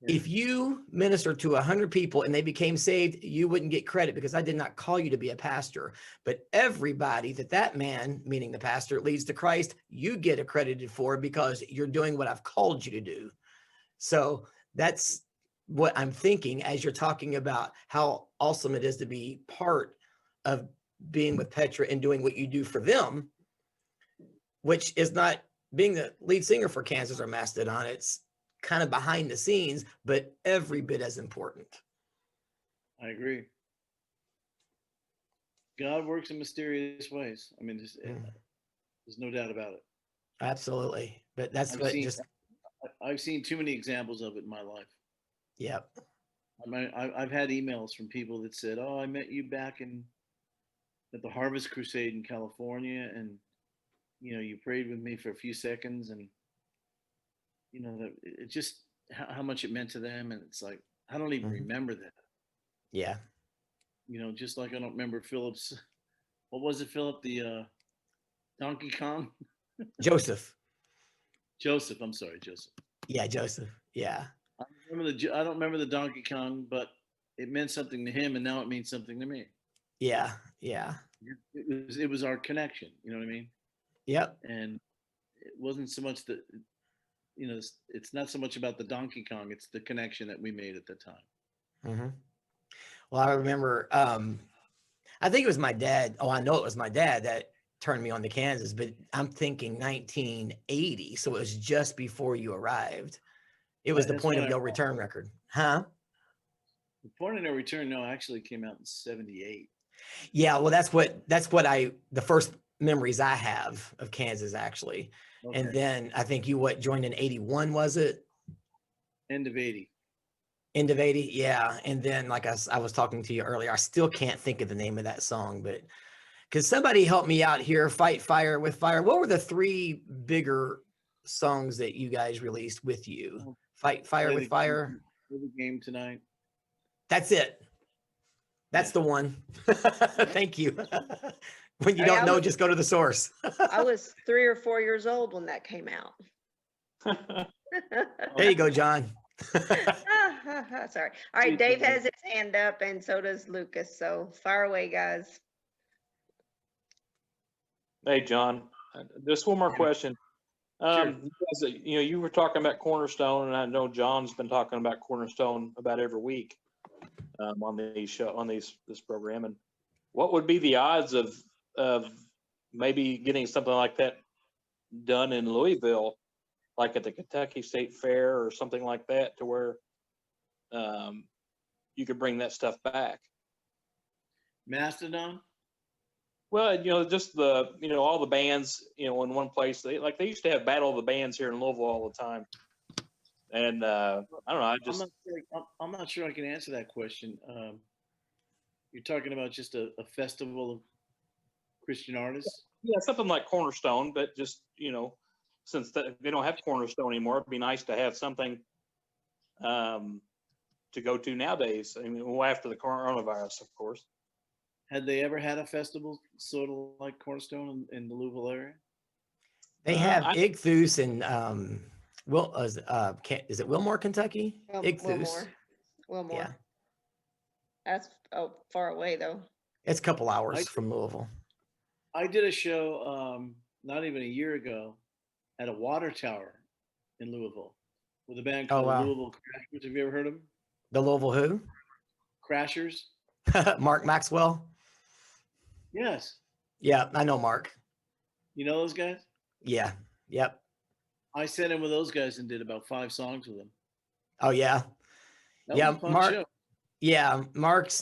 if you minister to 100 people and they became saved, you wouldn't get credit because I did not call you to be a pastor. But everybody that man, meaning the pastor, leads to Christ, you get accredited for because you're doing what I've called you to do. So that's what I'm thinking as you're talking about how awesome it is to be part of being with Petra and doing what you do for them, which is not being the lead singer for Kansas or Mastedon. It's kind of behind the scenes, but every bit as important. I agree. God works in mysterious ways. I mean, there's no doubt about it. Absolutely. But that's I've seen too many examples of it in my life. Yep. I mean, I've had emails from people that said, "Oh, I met you back at the Harvest Crusade in California, and you prayed with me for a few seconds, and that it just how much it meant to them." And it's like, I don't even remember that. Yeah. Just like I don't remember Philip's. What was it, Philip? The Donkey Kong. Joseph. Joseph. I'm sorry, Joseph. Yeah, Joseph. Yeah. I don't remember the Donkey Kong, but it meant something to him, and now it means something to me. Yeah. Yeah. It was our connection. You know what I mean? Yep. And it wasn't so much that, it's not so much about the Donkey Kong. It's the connection that we made at the time. Well, I remember, I think it was my dad. Oh, I know it was my dad that turned me on to Kansas, but I'm thinking 1980. So it was just before you arrived. It was the Point of No Return record. Huh? The Point of No Return, no, actually came out in 78. Yeah. Well, that's what the first memories I have of Kansas, actually. Okay. And then I think you joined in 81, was it? End of 80. End of 80. Yeah. And then, like I was talking to you earlier, I still can't think of the name of that song, but because somebody helped me out here, Fight Fire with Fire. What were the 3 bigger songs that you guys released with you? Fight Fire with Fire. Play the game tonight. That's it. That's the one. Thank you. When you don't know, just go to the source. I was 3 or 4 years old when that came out. There you go, John. Sorry. All right, Dave has his hand up, and so does Lucas. So fire away, guys. Hey, John. Just one more question. Sure. You were talking about Cornerstone, and I know John's been talking about Cornerstone about every week on this program. And what would be the odds of maybe getting something like that done in Louisville, like at the Kentucky State Fair or something like that, to where you could bring that stuff back? Mastodon? Well, just all the bands, in one place. They used to have Battle of the Bands here in Louisville all the time. And I don't know. I'm not sure I can answer that question. You're talking about just a festival of Christian artists? Yeah, something like Cornerstone, but just, since they don't have Cornerstone anymore, it'd be nice to have something to go to nowadays. I mean, after the coronavirus, of course. Had they ever had a festival sort of like Cornerstone in the Louisville area? They have Ichthus and is it Wilmore, Kentucky? Ichthus. Wilmore. Yeah. That's far away though. It's a couple hours from Louisville. I did a show not even a year ago at a water tower in Louisville with a band called Louisville Crashers. Have you ever heard of them? The Louisville who? Crashers. Mark Maxwell. Yes. Yeah, I know Mark. You know those guys? Yeah. Yep. I sat in with those guys and did about 5 songs with them. Oh yeah. That was a fun show. Yeah,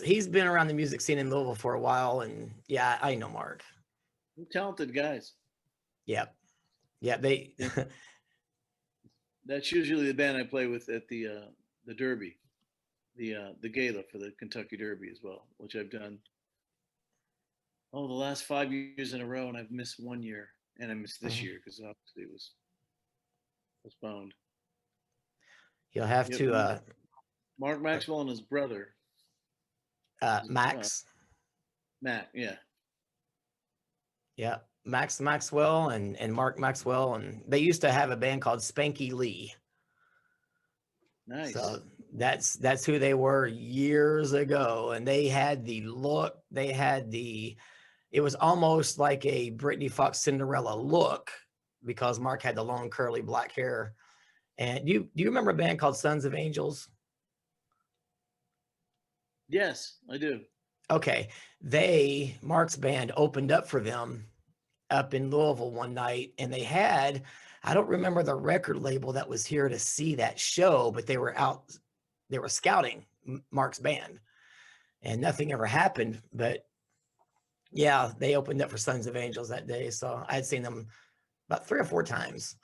he's been around the music scene in Louisville for a while, and yeah, I know Mark. They're talented guys. Yep. Yeah, That's usually the band I play with at the Derby, the gala for the Kentucky Derby as well, which I've done Oh, the last 5 years in a row, and I've missed 1 year, and I missed this year because obviously it was postponed. You'll have Yep, to Mark Maxwell and his brother, Max. Matt. Yeah. Yeah, Max Maxwell and Mark Maxwell, and they used to have a band called Spanky Lee. Nice. So that's who they were years ago, and they had the look. They had it was almost like a Britney Fox Cinderella look because Mark had the long curly black hair. And do you remember a band called Sons of Angels? Yes, I do. Okay, Mark's band opened up for them up in Louisville one night, and they had, I don't remember the record label that was here to see that show, but they were scouting Mark's band, and nothing ever happened. But yeah, they opened up for Sons of Angels that day, so I had seen them about 3 or 4 times.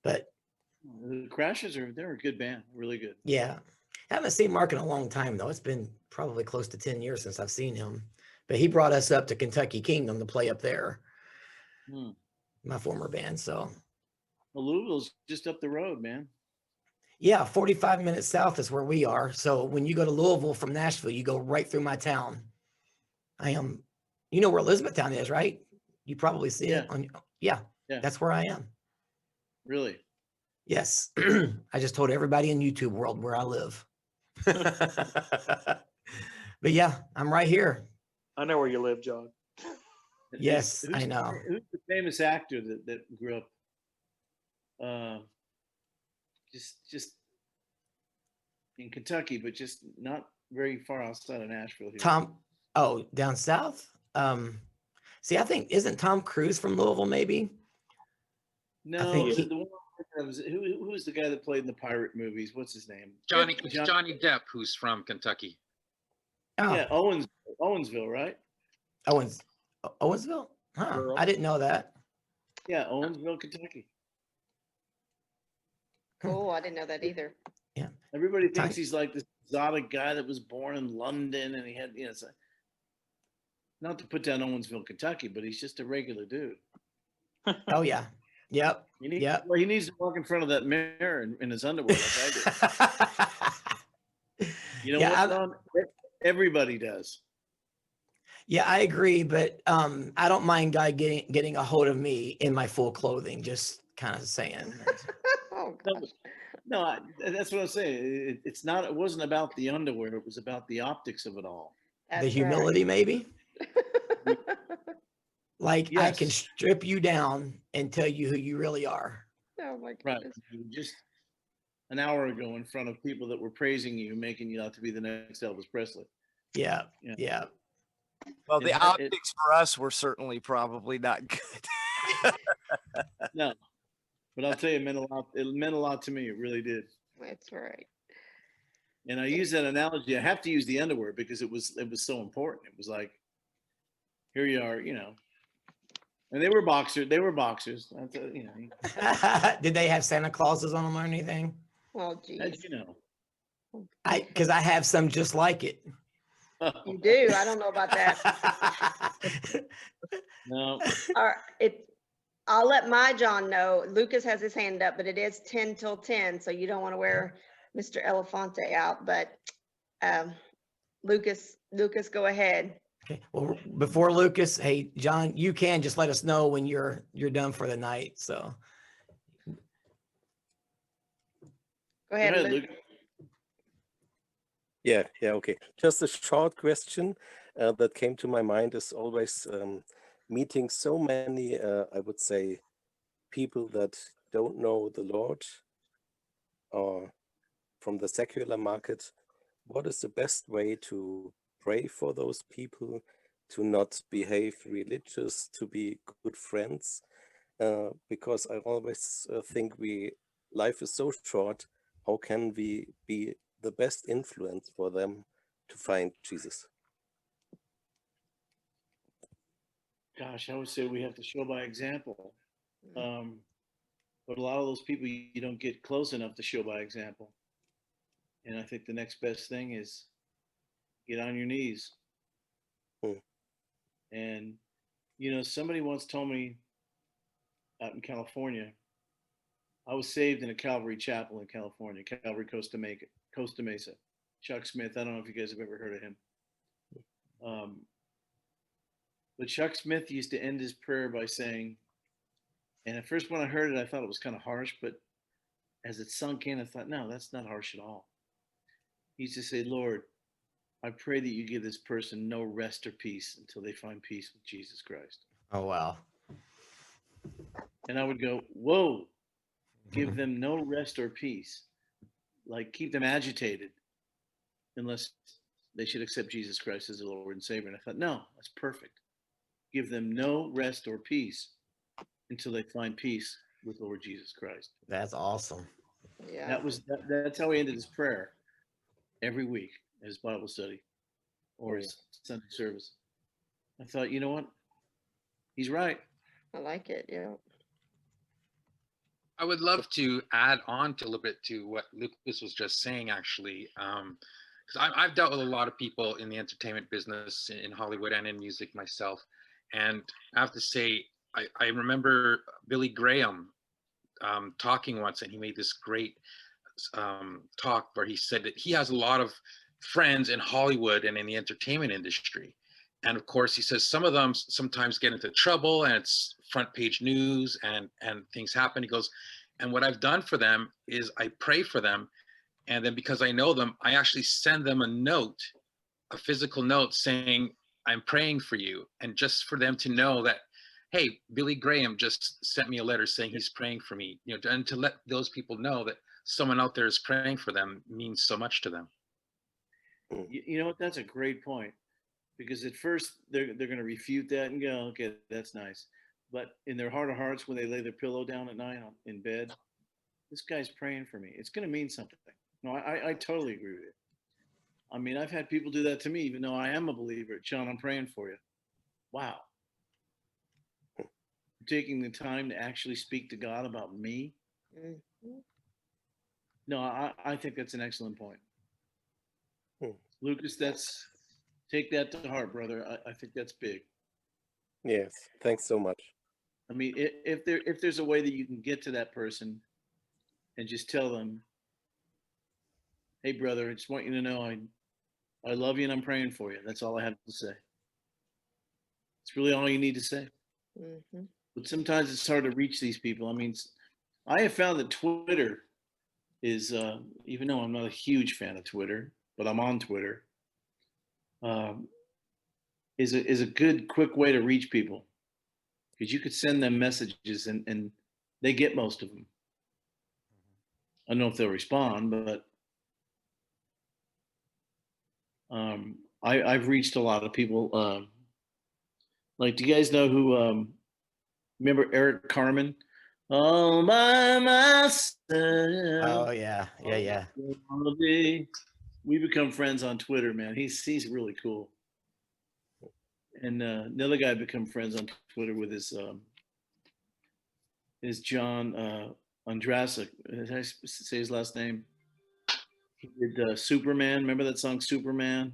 But the Crashes they're a good band, really good. Yeah, I haven't seen Mark in a long time though. It's been probably close to 10 years since I've seen him. But he brought us up to Kentucky Kingdom to play up there. My former band. So well, Louisville's just up the road, man. Yeah, 45 minutes south is where we are. So when you go to Louisville from Nashville, you go right through my town. You know where Elizabethtown is, right? You probably see it on. Yeah, that's where I am. Really? Yes. I just told everybody in YouTube world where I live. But yeah, I'm right here. I know where you live, John. Yes, I know. Who's the famous actor that grew up just in Kentucky, but just not very far outside of Nashville here? Down south? See, I think, isn't Tom Cruise from Louisville, maybe? No, I think who was the guy that played in the pirate movies? What's his name? Johnny Depp, who's from Kentucky. Oh. Yeah, Owensville, right? Owensville? Huh. I didn't know that. Yeah, Owensville, Kentucky. Cool. I didn't know that either. Yeah. Everybody thinks he's like this exotic guy that was born in London, and he had, it's like, not to put down Owensville, Kentucky, but he's just a regular dude. Oh yeah. Yep. Well, he needs to walk in front of that mirror in his underwear like I do. You know what, Ron? Everybody does. Yeah, I agree, but I don't mind guy getting a hold of me in my full clothing. Just kind of saying. Oh gosh. No, that's what I'm saying. It wasn't about the underwear. It was about the optics of it all. The humility, maybe. Like, yes. I can strip you down and tell you who you really are. Oh my goodness. Right. Just an hour ago in front of people that were praising you, making you out to be the next Elvis Presley. Yeah. Well, the optics for us were certainly probably not good. No, but I'll tell you, it meant a lot. It meant a lot to me. It really did. That's right. And I use that analogy. I have to use the underwear because it was so important. It was like, here you are, and they were boxers. Did they have Santa Clauses on them or anything? Well, geez. How'd you know? Because I have some just like it. You do? I don't know about that. No. All right. I'll let my John know. Lucas has his hand up, but it is 10 till 10, so you don't want to wear Mr. Elefante out. But Lucas, go ahead. Okay. Well, before Lucas, hey John, you can just let us know when you're done for the night. So go ahead, Lucas. Yeah, okay. Just a short question that came to my mind is always meeting so many, I would say, people that don't know the Lord or from the secular market. What is the best way to pray for those people, to not behave religious, to be good friends? Because I always think life is so short. How can we be the best influence for them to find Jesus? Gosh, I would say we have to show by example. But a lot of those people, you don't get close enough to show by example. And I think the next best thing is get on your knees And, somebody once told me out in California, I was saved in a Calvary chapel in California, Calvary Costa Mesa. Chuck Smith, I don't know if you guys have ever heard of him. But Chuck Smith used to end his prayer by saying, and at first when I heard it, I thought it was kind of harsh, but as it sunk in, I thought, no, that's not harsh at all. He used to say, Lord, I pray that you give this person no rest or peace until they find peace with Jesus Christ. Oh, wow. And I would go, whoa, give them no rest or peace. Like, keep them agitated unless they should accept Jesus Christ as their Lord and Savior. And I thought, no, that's perfect. Give them no rest or peace until they find peace with Lord Jesus Christ. That's awesome. Yeah. That's how he ended his prayer every week at his Bible study or his Sunday service. I thought, you know what? He's right. I like it. Yeah. I would love to add on to a little bit to what Lucas was just saying, actually, because I've dealt with a lot of people in the entertainment business in Hollywood and in music myself. And I have to say, I remember Billy Graham talking once, and he made this great talk where he said that he has a lot of friends in Hollywood and in the entertainment industry. And of course, he says some of them sometimes get into trouble and it's front page news and things happen. He goes, and what I've done for them is I pray for them. And then because I know them, I actually send them a note, a physical note saying, I'm praying for you. And just for them to know that, hey, Billy Graham just sent me a letter saying he's praying for me, and to let those people know that someone out there is praying for them means so much to them. You know what? That's a great point. Because at first they're going to refute that and go, okay, that's nice. But in their heart of hearts, when they lay their pillow down at night in bed, this guy's praying for me. It's going to mean something. No, I totally agree with you. I mean, I've had people do that to me, even though I am a believer. John, I'm praying for you. Wow. Taking the time to actually speak to God about me. Mm-hmm. No, I think that's an excellent point. Lucas, take that to heart, brother. I think that's big. Yes, thanks so much. I mean, if there's a way that you can get to that person and just tell them, hey, brother, I just want you to know I love you and I'm praying for you. That's all I have to say. It's really all you need to say. Mm-hmm. But sometimes it's hard to reach these people. I mean, I have found that Twitter is, even though I'm not a huge fan of Twitter, but I'm on Twitter, is a good, quick way to reach people. Because you could send them messages and they get most of them. I don't know if they'll respond, but I've reached a lot of people. Like, do you guys know who, remember Eric Carmen? All by myself. Oh, yeah. We become friends on Twitter, man. He's really cool. And another guy become friends on Twitter with his John Andrasic. Did I say his last name? He did Superman. Remember that song Superman?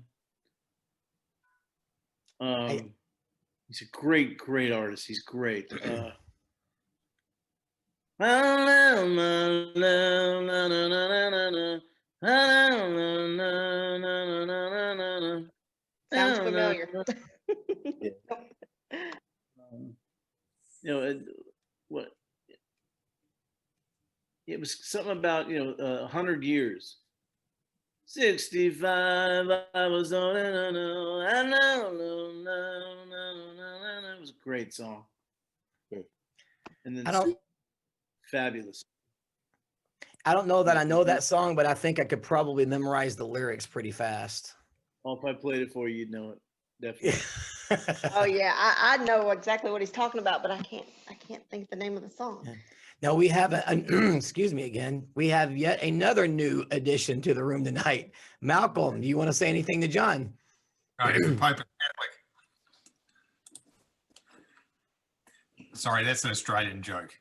He's a great artist. He's great. Sounds familiar. What it was something about 100 years. 65 I was on and it was a great song. And then fabulous. I don't know that I know that song, but I think I could probably memorize the lyrics pretty fast. Well, if I played it for you, you'd know it. Definitely. Oh yeah, I know exactly what he's talking about, but I can't think of the name of the song. Yeah. Now we have excuse me again. We have yet another new addition to the room tonight. Malcolm, do you want to say anything to John? All right, if the pipe is Catholic. Sorry, that's an Australian joke.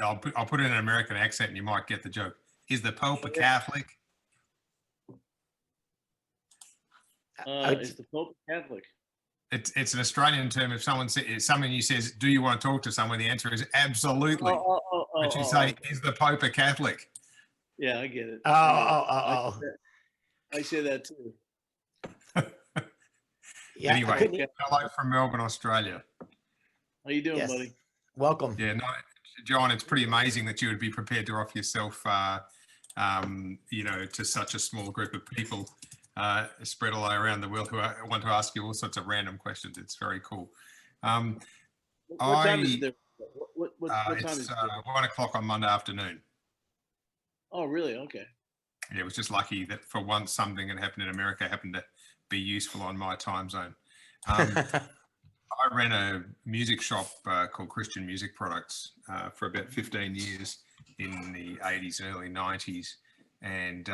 I'll put it in an American accent and you might get the joke. Is the Pope a Catholic? Is the Pope Catholic? It's an Australian term. If someone you says, "Do you want to talk to someone?" The answer is absolutely. But you say, "Is the Pope a Catholic?" Yeah, I get it. Oh. I say that too. Yeah. Anyway, hello from Melbourne, Australia. How you doing, buddy? Welcome. Yeah, no, John, it's pretty amazing that you would be prepared to offer yourself, you know, to such a small group of people spread all around the world who want to ask you all sorts of random questions. It's very cool. What time is it there? What time it's is it? 1 o'clock on Monday afternoon. Oh, really? Okay. Yeah, it was just lucky that for once something that happened in America happened to be useful on my time zone. I ran a music shop called Christian Music Products for about 15 years in the 80s and early 90s. And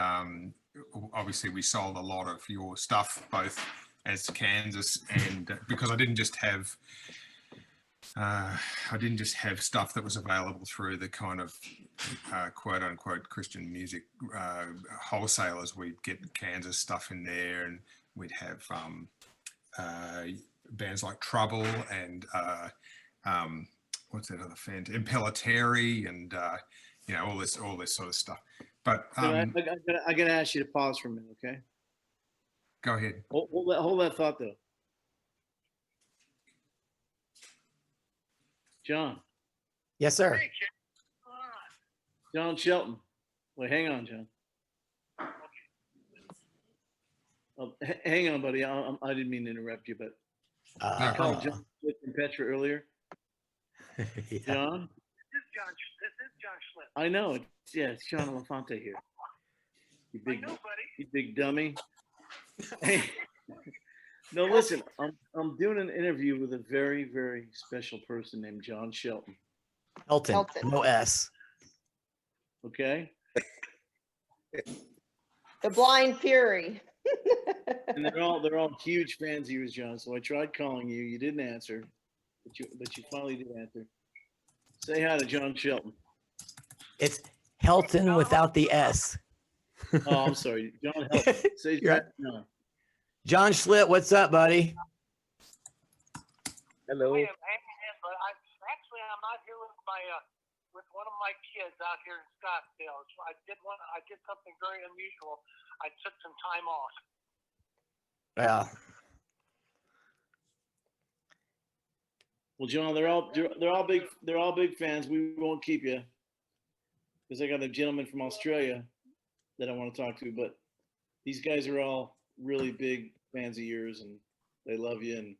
obviously we sold a lot of your stuff, both as Kansas and because I didn't just have stuff that was available through the kind of quote unquote Christian music wholesalers. We'd get Kansas stuff in there, and we'd have bands like Trouble and what's that other band? Impellitteri, and you know, all this sort of stuff. But I gotta ask you to pause for a minute, okay? Go ahead. Hold that thought though. John. Yes, sir. John Shelton. Wait, hang on, John. Oh, hang on, buddy. I didn't mean to interrupt you, but I called John and Petra earlier. Yeah. John? This is John Schlitt. I know. It's John Elefante here. You big dummy. Hey, no, listen. I'm doing an interview with a very, very special person named John Shelton. Elton. No S. Okay. The Blind Fury. And they're all huge fans of yours, John. So I tried calling you. You didn't answer, but you finally did answer. Say hi to John Shelton. It's Helton without the S. Oh, I'm sorry, John Helton. Say no. John Schlitt, what's up, buddy? Hello. I'm I'm out here with one of my kids out here in Scottsdale. So I did something very unusual. I took some time off. Yeah. Well, John, they're all big fans. We won't keep you because I got a gentleman from Australia that I want to talk to. But these guys are all really big fans of yours, and they love you. And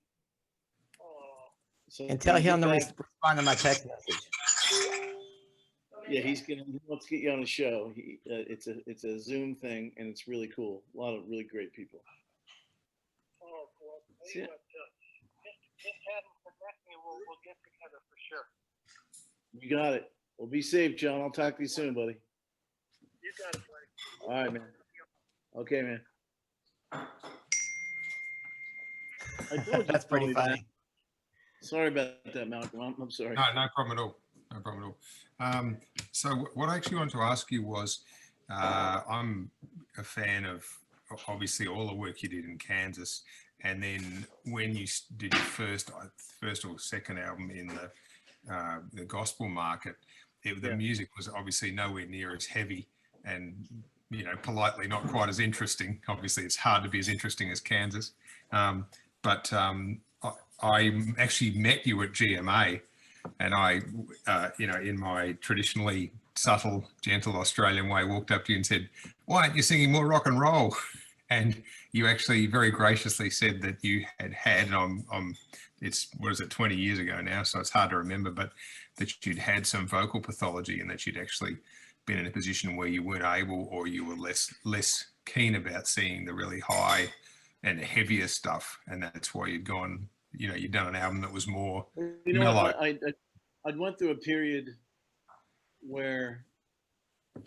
so And tell him to respond to my text message. Yeah, he wants to get you on the show. It's a Zoom thing, and it's really cool. A lot of really great people. Oh, well, just have him connect me. We'll get together for sure. You got it. Well, be safe, John. I'll talk to you soon, buddy. You got it, buddy. All right, man. Okay, man. I told you That's pretty funny. Sorry about that, Malcolm. I'm sorry. No problem at all. No problem at all. So what I actually wanted to ask you was, I'm a fan of obviously all the work you did in Kansas, and then when you did your first or second album in the gospel market, the music was obviously nowhere near as heavy and, you know, politely not quite as interesting. Obviously, it's hard to be as interesting as Kansas. But I actually met you at GMA, and I, you know, in my traditionally subtle, gentle Australian way, walked up to you and said, "Why aren't you singing more rock and roll?" And you actually very graciously said that you had, it's, what is it, 20 years ago now, so it's hard to remember, but that you'd had some vocal pathology and that you'd actually been in a position where you weren't able, or you were less keen about seeing the really high and heavier stuff, and that's why you'd gone, you know, you'd done an album that was more mellow. I went through a period where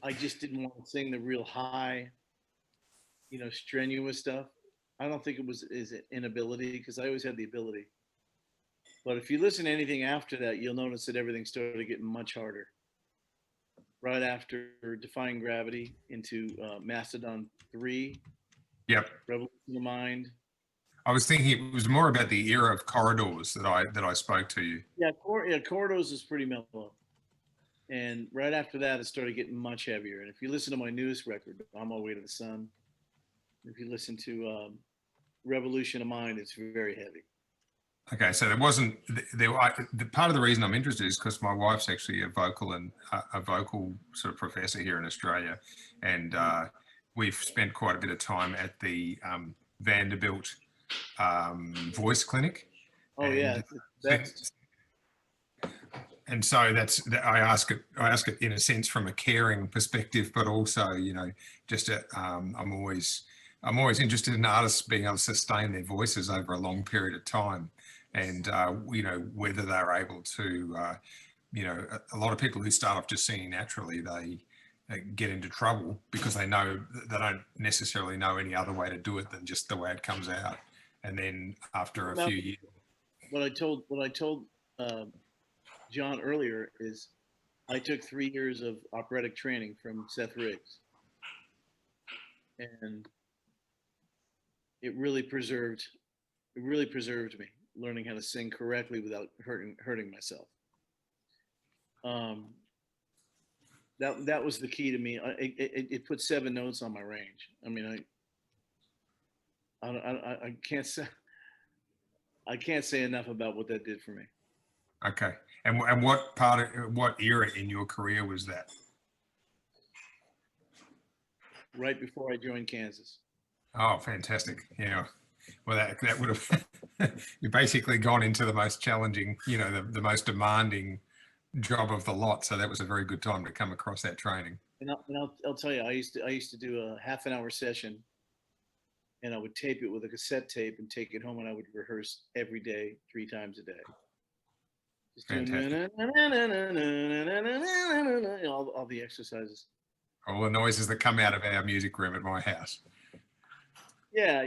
I just didn't want to sing the real high, you know, strenuous stuff. I don't think it was an inability, because I always had the ability. But if you listen to anything after that, you'll notice that everything started getting much harder. Right after Defying Gravity into Mastedon 3. Yep. Revolution of Mind. I was thinking it was more about the era of corridors that I spoke to you. Yeah, Corridors is pretty mellow. And right after that, it started getting much heavier. And if you listen to my newest record, On My Way to the Sun, if you listen to Revolution of Mind, it's very heavy. Okay, so there wasn't the part of the reason I'm interested is because my wife's actually a vocal sort of professor here in Australia, and we've spent quite a bit of time at the Vanderbilt voice clinic. Oh yeah, that's. And so I ask it in a sense from a caring perspective, but also, you know, just I'm always interested in artists being able to sustain their voices over a long period of time, and you know, whether they're able to, you know, a lot of people who start off just singing naturally, they get into trouble because they don't necessarily know any other way to do it than just the way it comes out, and then after a few years. What I told John earlier is I took 3 years of operatic training from Seth Riggs, and it really preserved me, learning how to sing correctly without hurting myself. That was the key to me. It put 7 notes on my range. I mean, I can't say enough about what that did for me. Okay. And what era in your career was that? Right before I joined Kansas. Oh, fantastic. Yeah. Well, that would have, you basically gone into the most challenging, you know, the most demanding job of the lot. So that was a very good time to come across that training. And I'll tell you, I used to do a half-an-hour session, and I would tape it with a cassette tape and take it home, and I would rehearse every day, 3 times a day. Just doing all the exercises. All the noises that come out of our music room at my house. Yeah,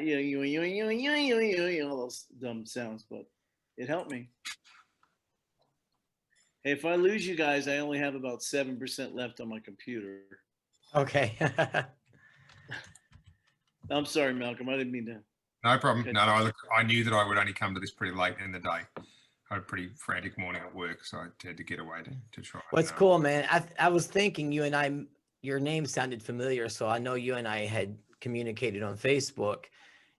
all those dumb sounds, but it helped me. Hey, if I lose you guys, I only have about 7% left on my computer. Okay. I'm sorry, Malcolm. I didn't mean to. No problem. No, I knew that I would only come to this pretty late in the day. I had a pretty frantic morning at work, so I had to get away to try. What's cool, man. I was thinking your name sounded familiar, so I know you and I had communicated on Facebook.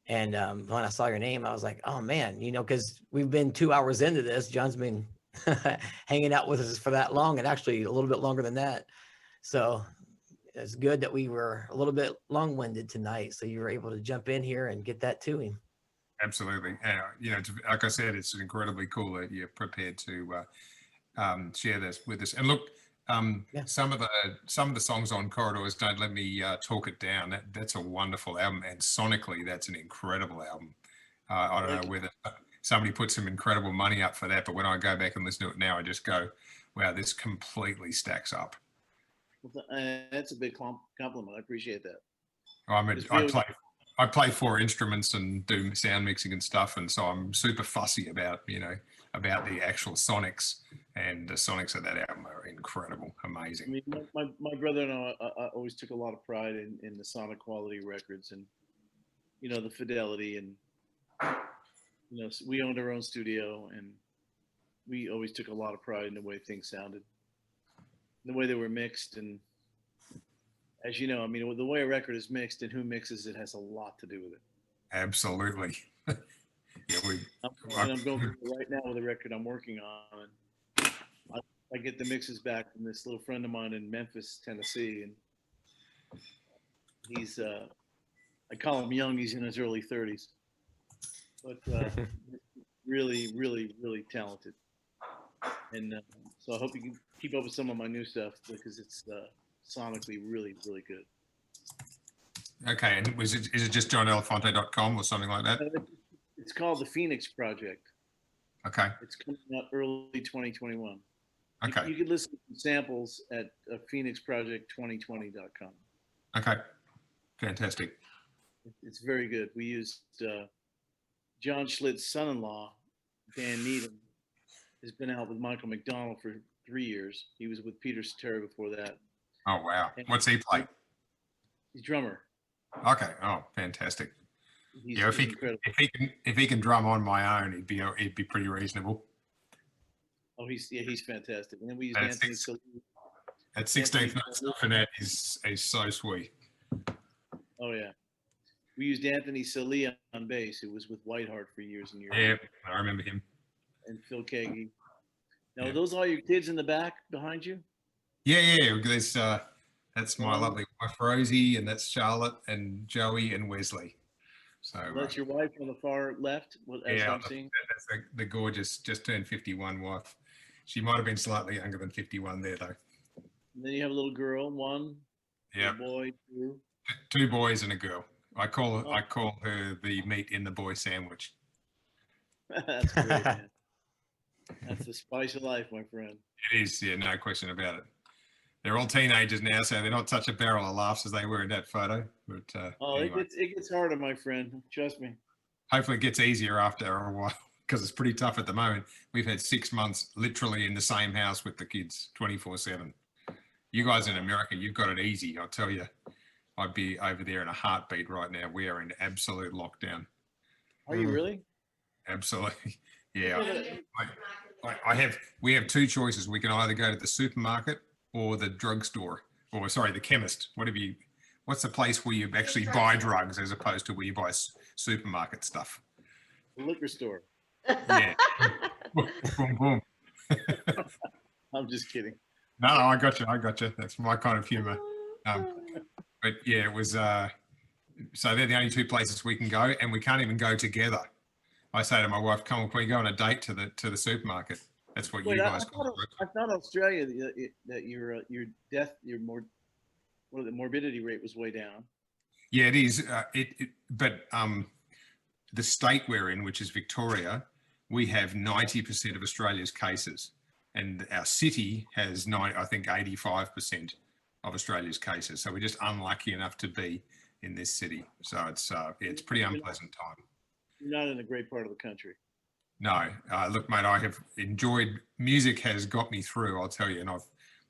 And when I saw your name, I was like, oh man, you know, because we've been 2 hours into this. John's been hanging out with us for that long, and actually a little bit longer than that. So it's good that we were a little bit long-winded tonight, so you were able to jump in here and get that to him. Absolutely. You know, like I said, it's incredibly cool that you're prepared to share this with us. And look, some of the songs on Corridors, Don't Let Me Talk It Down. That's a wonderful album, and sonically, that's an incredible album. I don't know whether somebody put some incredible money up for that, but when I go back and listen to it now, I just go, wow, this completely stacks up. Well, that's a big compliment. I appreciate that. I play 4 instruments and do sound mixing and stuff, and so I'm super fussy about, you know, about the actual sonics, and the sonics of that album are incredible, amazing. I mean, my brother and I always took a lot of pride in the sonic quality records, and you know, the fidelity, and you know, we owned our own studio, and we always took a lot of pride in the way things sounded, the way they were mixed. And as you know, I mean, the way a record is mixed and who mixes it has a lot to do with it. Absolutely. I'm going right now with a record I'm working on. I get the mixes back from this little friend of mine in Memphis, Tennessee, and he's I call him young. He's in his early 30s, but really, really, really talented. And so I hope you can keep up with some of my new stuff, because it's sonically really, really good. Okay, and is it just johnelefante.com or something like that? It's called the Phoenix Project. Okay. It's coming out early 2021. Okay. You can listen to samples at phoenixproject2020.com. Okay. Fantastic. It's very good. We used John Schlitt's son-in-law, Dan Needham, has been out with Michael McDonald for 3 years. He was with Peter Cetera before that. Oh, wow. What's he play? He's drummer. Okay. Oh, fantastic. Yeah, if he can drum on my own, he'd be pretty reasonable. Oh, he's fantastic. And then we used That's Anthony Salee. That 16th note stuff in that is so sweet. Oh yeah, we used Anthony Salee on bass, who was with Whiteheart for years and years. Yeah, I remember him. And Phil Kagi. Now, are those all your kids in the back behind you? Yeah. There's that's my lovely wife Rosie, and that's Charlotte and Joey and Wesley. So that's your wife on the far left. Yeah, that's the gorgeous, just turned 51 wife. She might have been slightly younger than 51 there though. And then you have a little girl, one. Yeah. Boy, two. Two boys and a girl. I call her the meat in the boy sandwich. That's great, man. That's the spice of life, my friend. It is, yeah, no question about it. They're all teenagers now, so they're not such a barrel of laughs as they were in that photo. But anyway. it gets harder, my friend. Trust me. Hopefully it gets easier after a while, because it's pretty tough at the moment. We've had 6 months literally in the same house with the kids 24/7. You guys in America, you've got it easy. I'll tell you, I'd be over there in a heartbeat right now. We are in absolute lockdown. Are you really? Absolutely. Yeah. We have two choices. We can either go to the supermarket or the drugstore, or sorry, the chemist. What's the place where you actually buy drugs as opposed to where you buy supermarket stuff? The liquor store. Yeah. Boom, boom. I'm just kidding. No, I got you. That's my kind of humor. But yeah, it was, so they're the only two places we can go, and we can't even go together. I say to my wife, come on, can we go on a date to the supermarket? That's what you guys call it. I thought Australia that your morbidity rate was way down. Yeah, it is. But the state we're in, which is Victoria, we have 90% of Australia's cases, and our city has 85% of Australia's cases. So we're just unlucky enough to be in this city. So it's pretty unpleasant time. You're not in a great part of the country. No, look, mate, I have enjoyed music. Has got me through, I'll tell you. And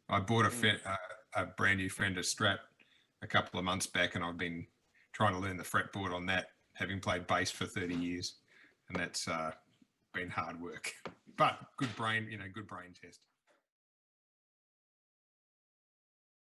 I bought a brand new Fender Strat a couple of months back, and I've been trying to learn the fretboard on that, having played bass for 30 years, and that's been hard work. But good brain test.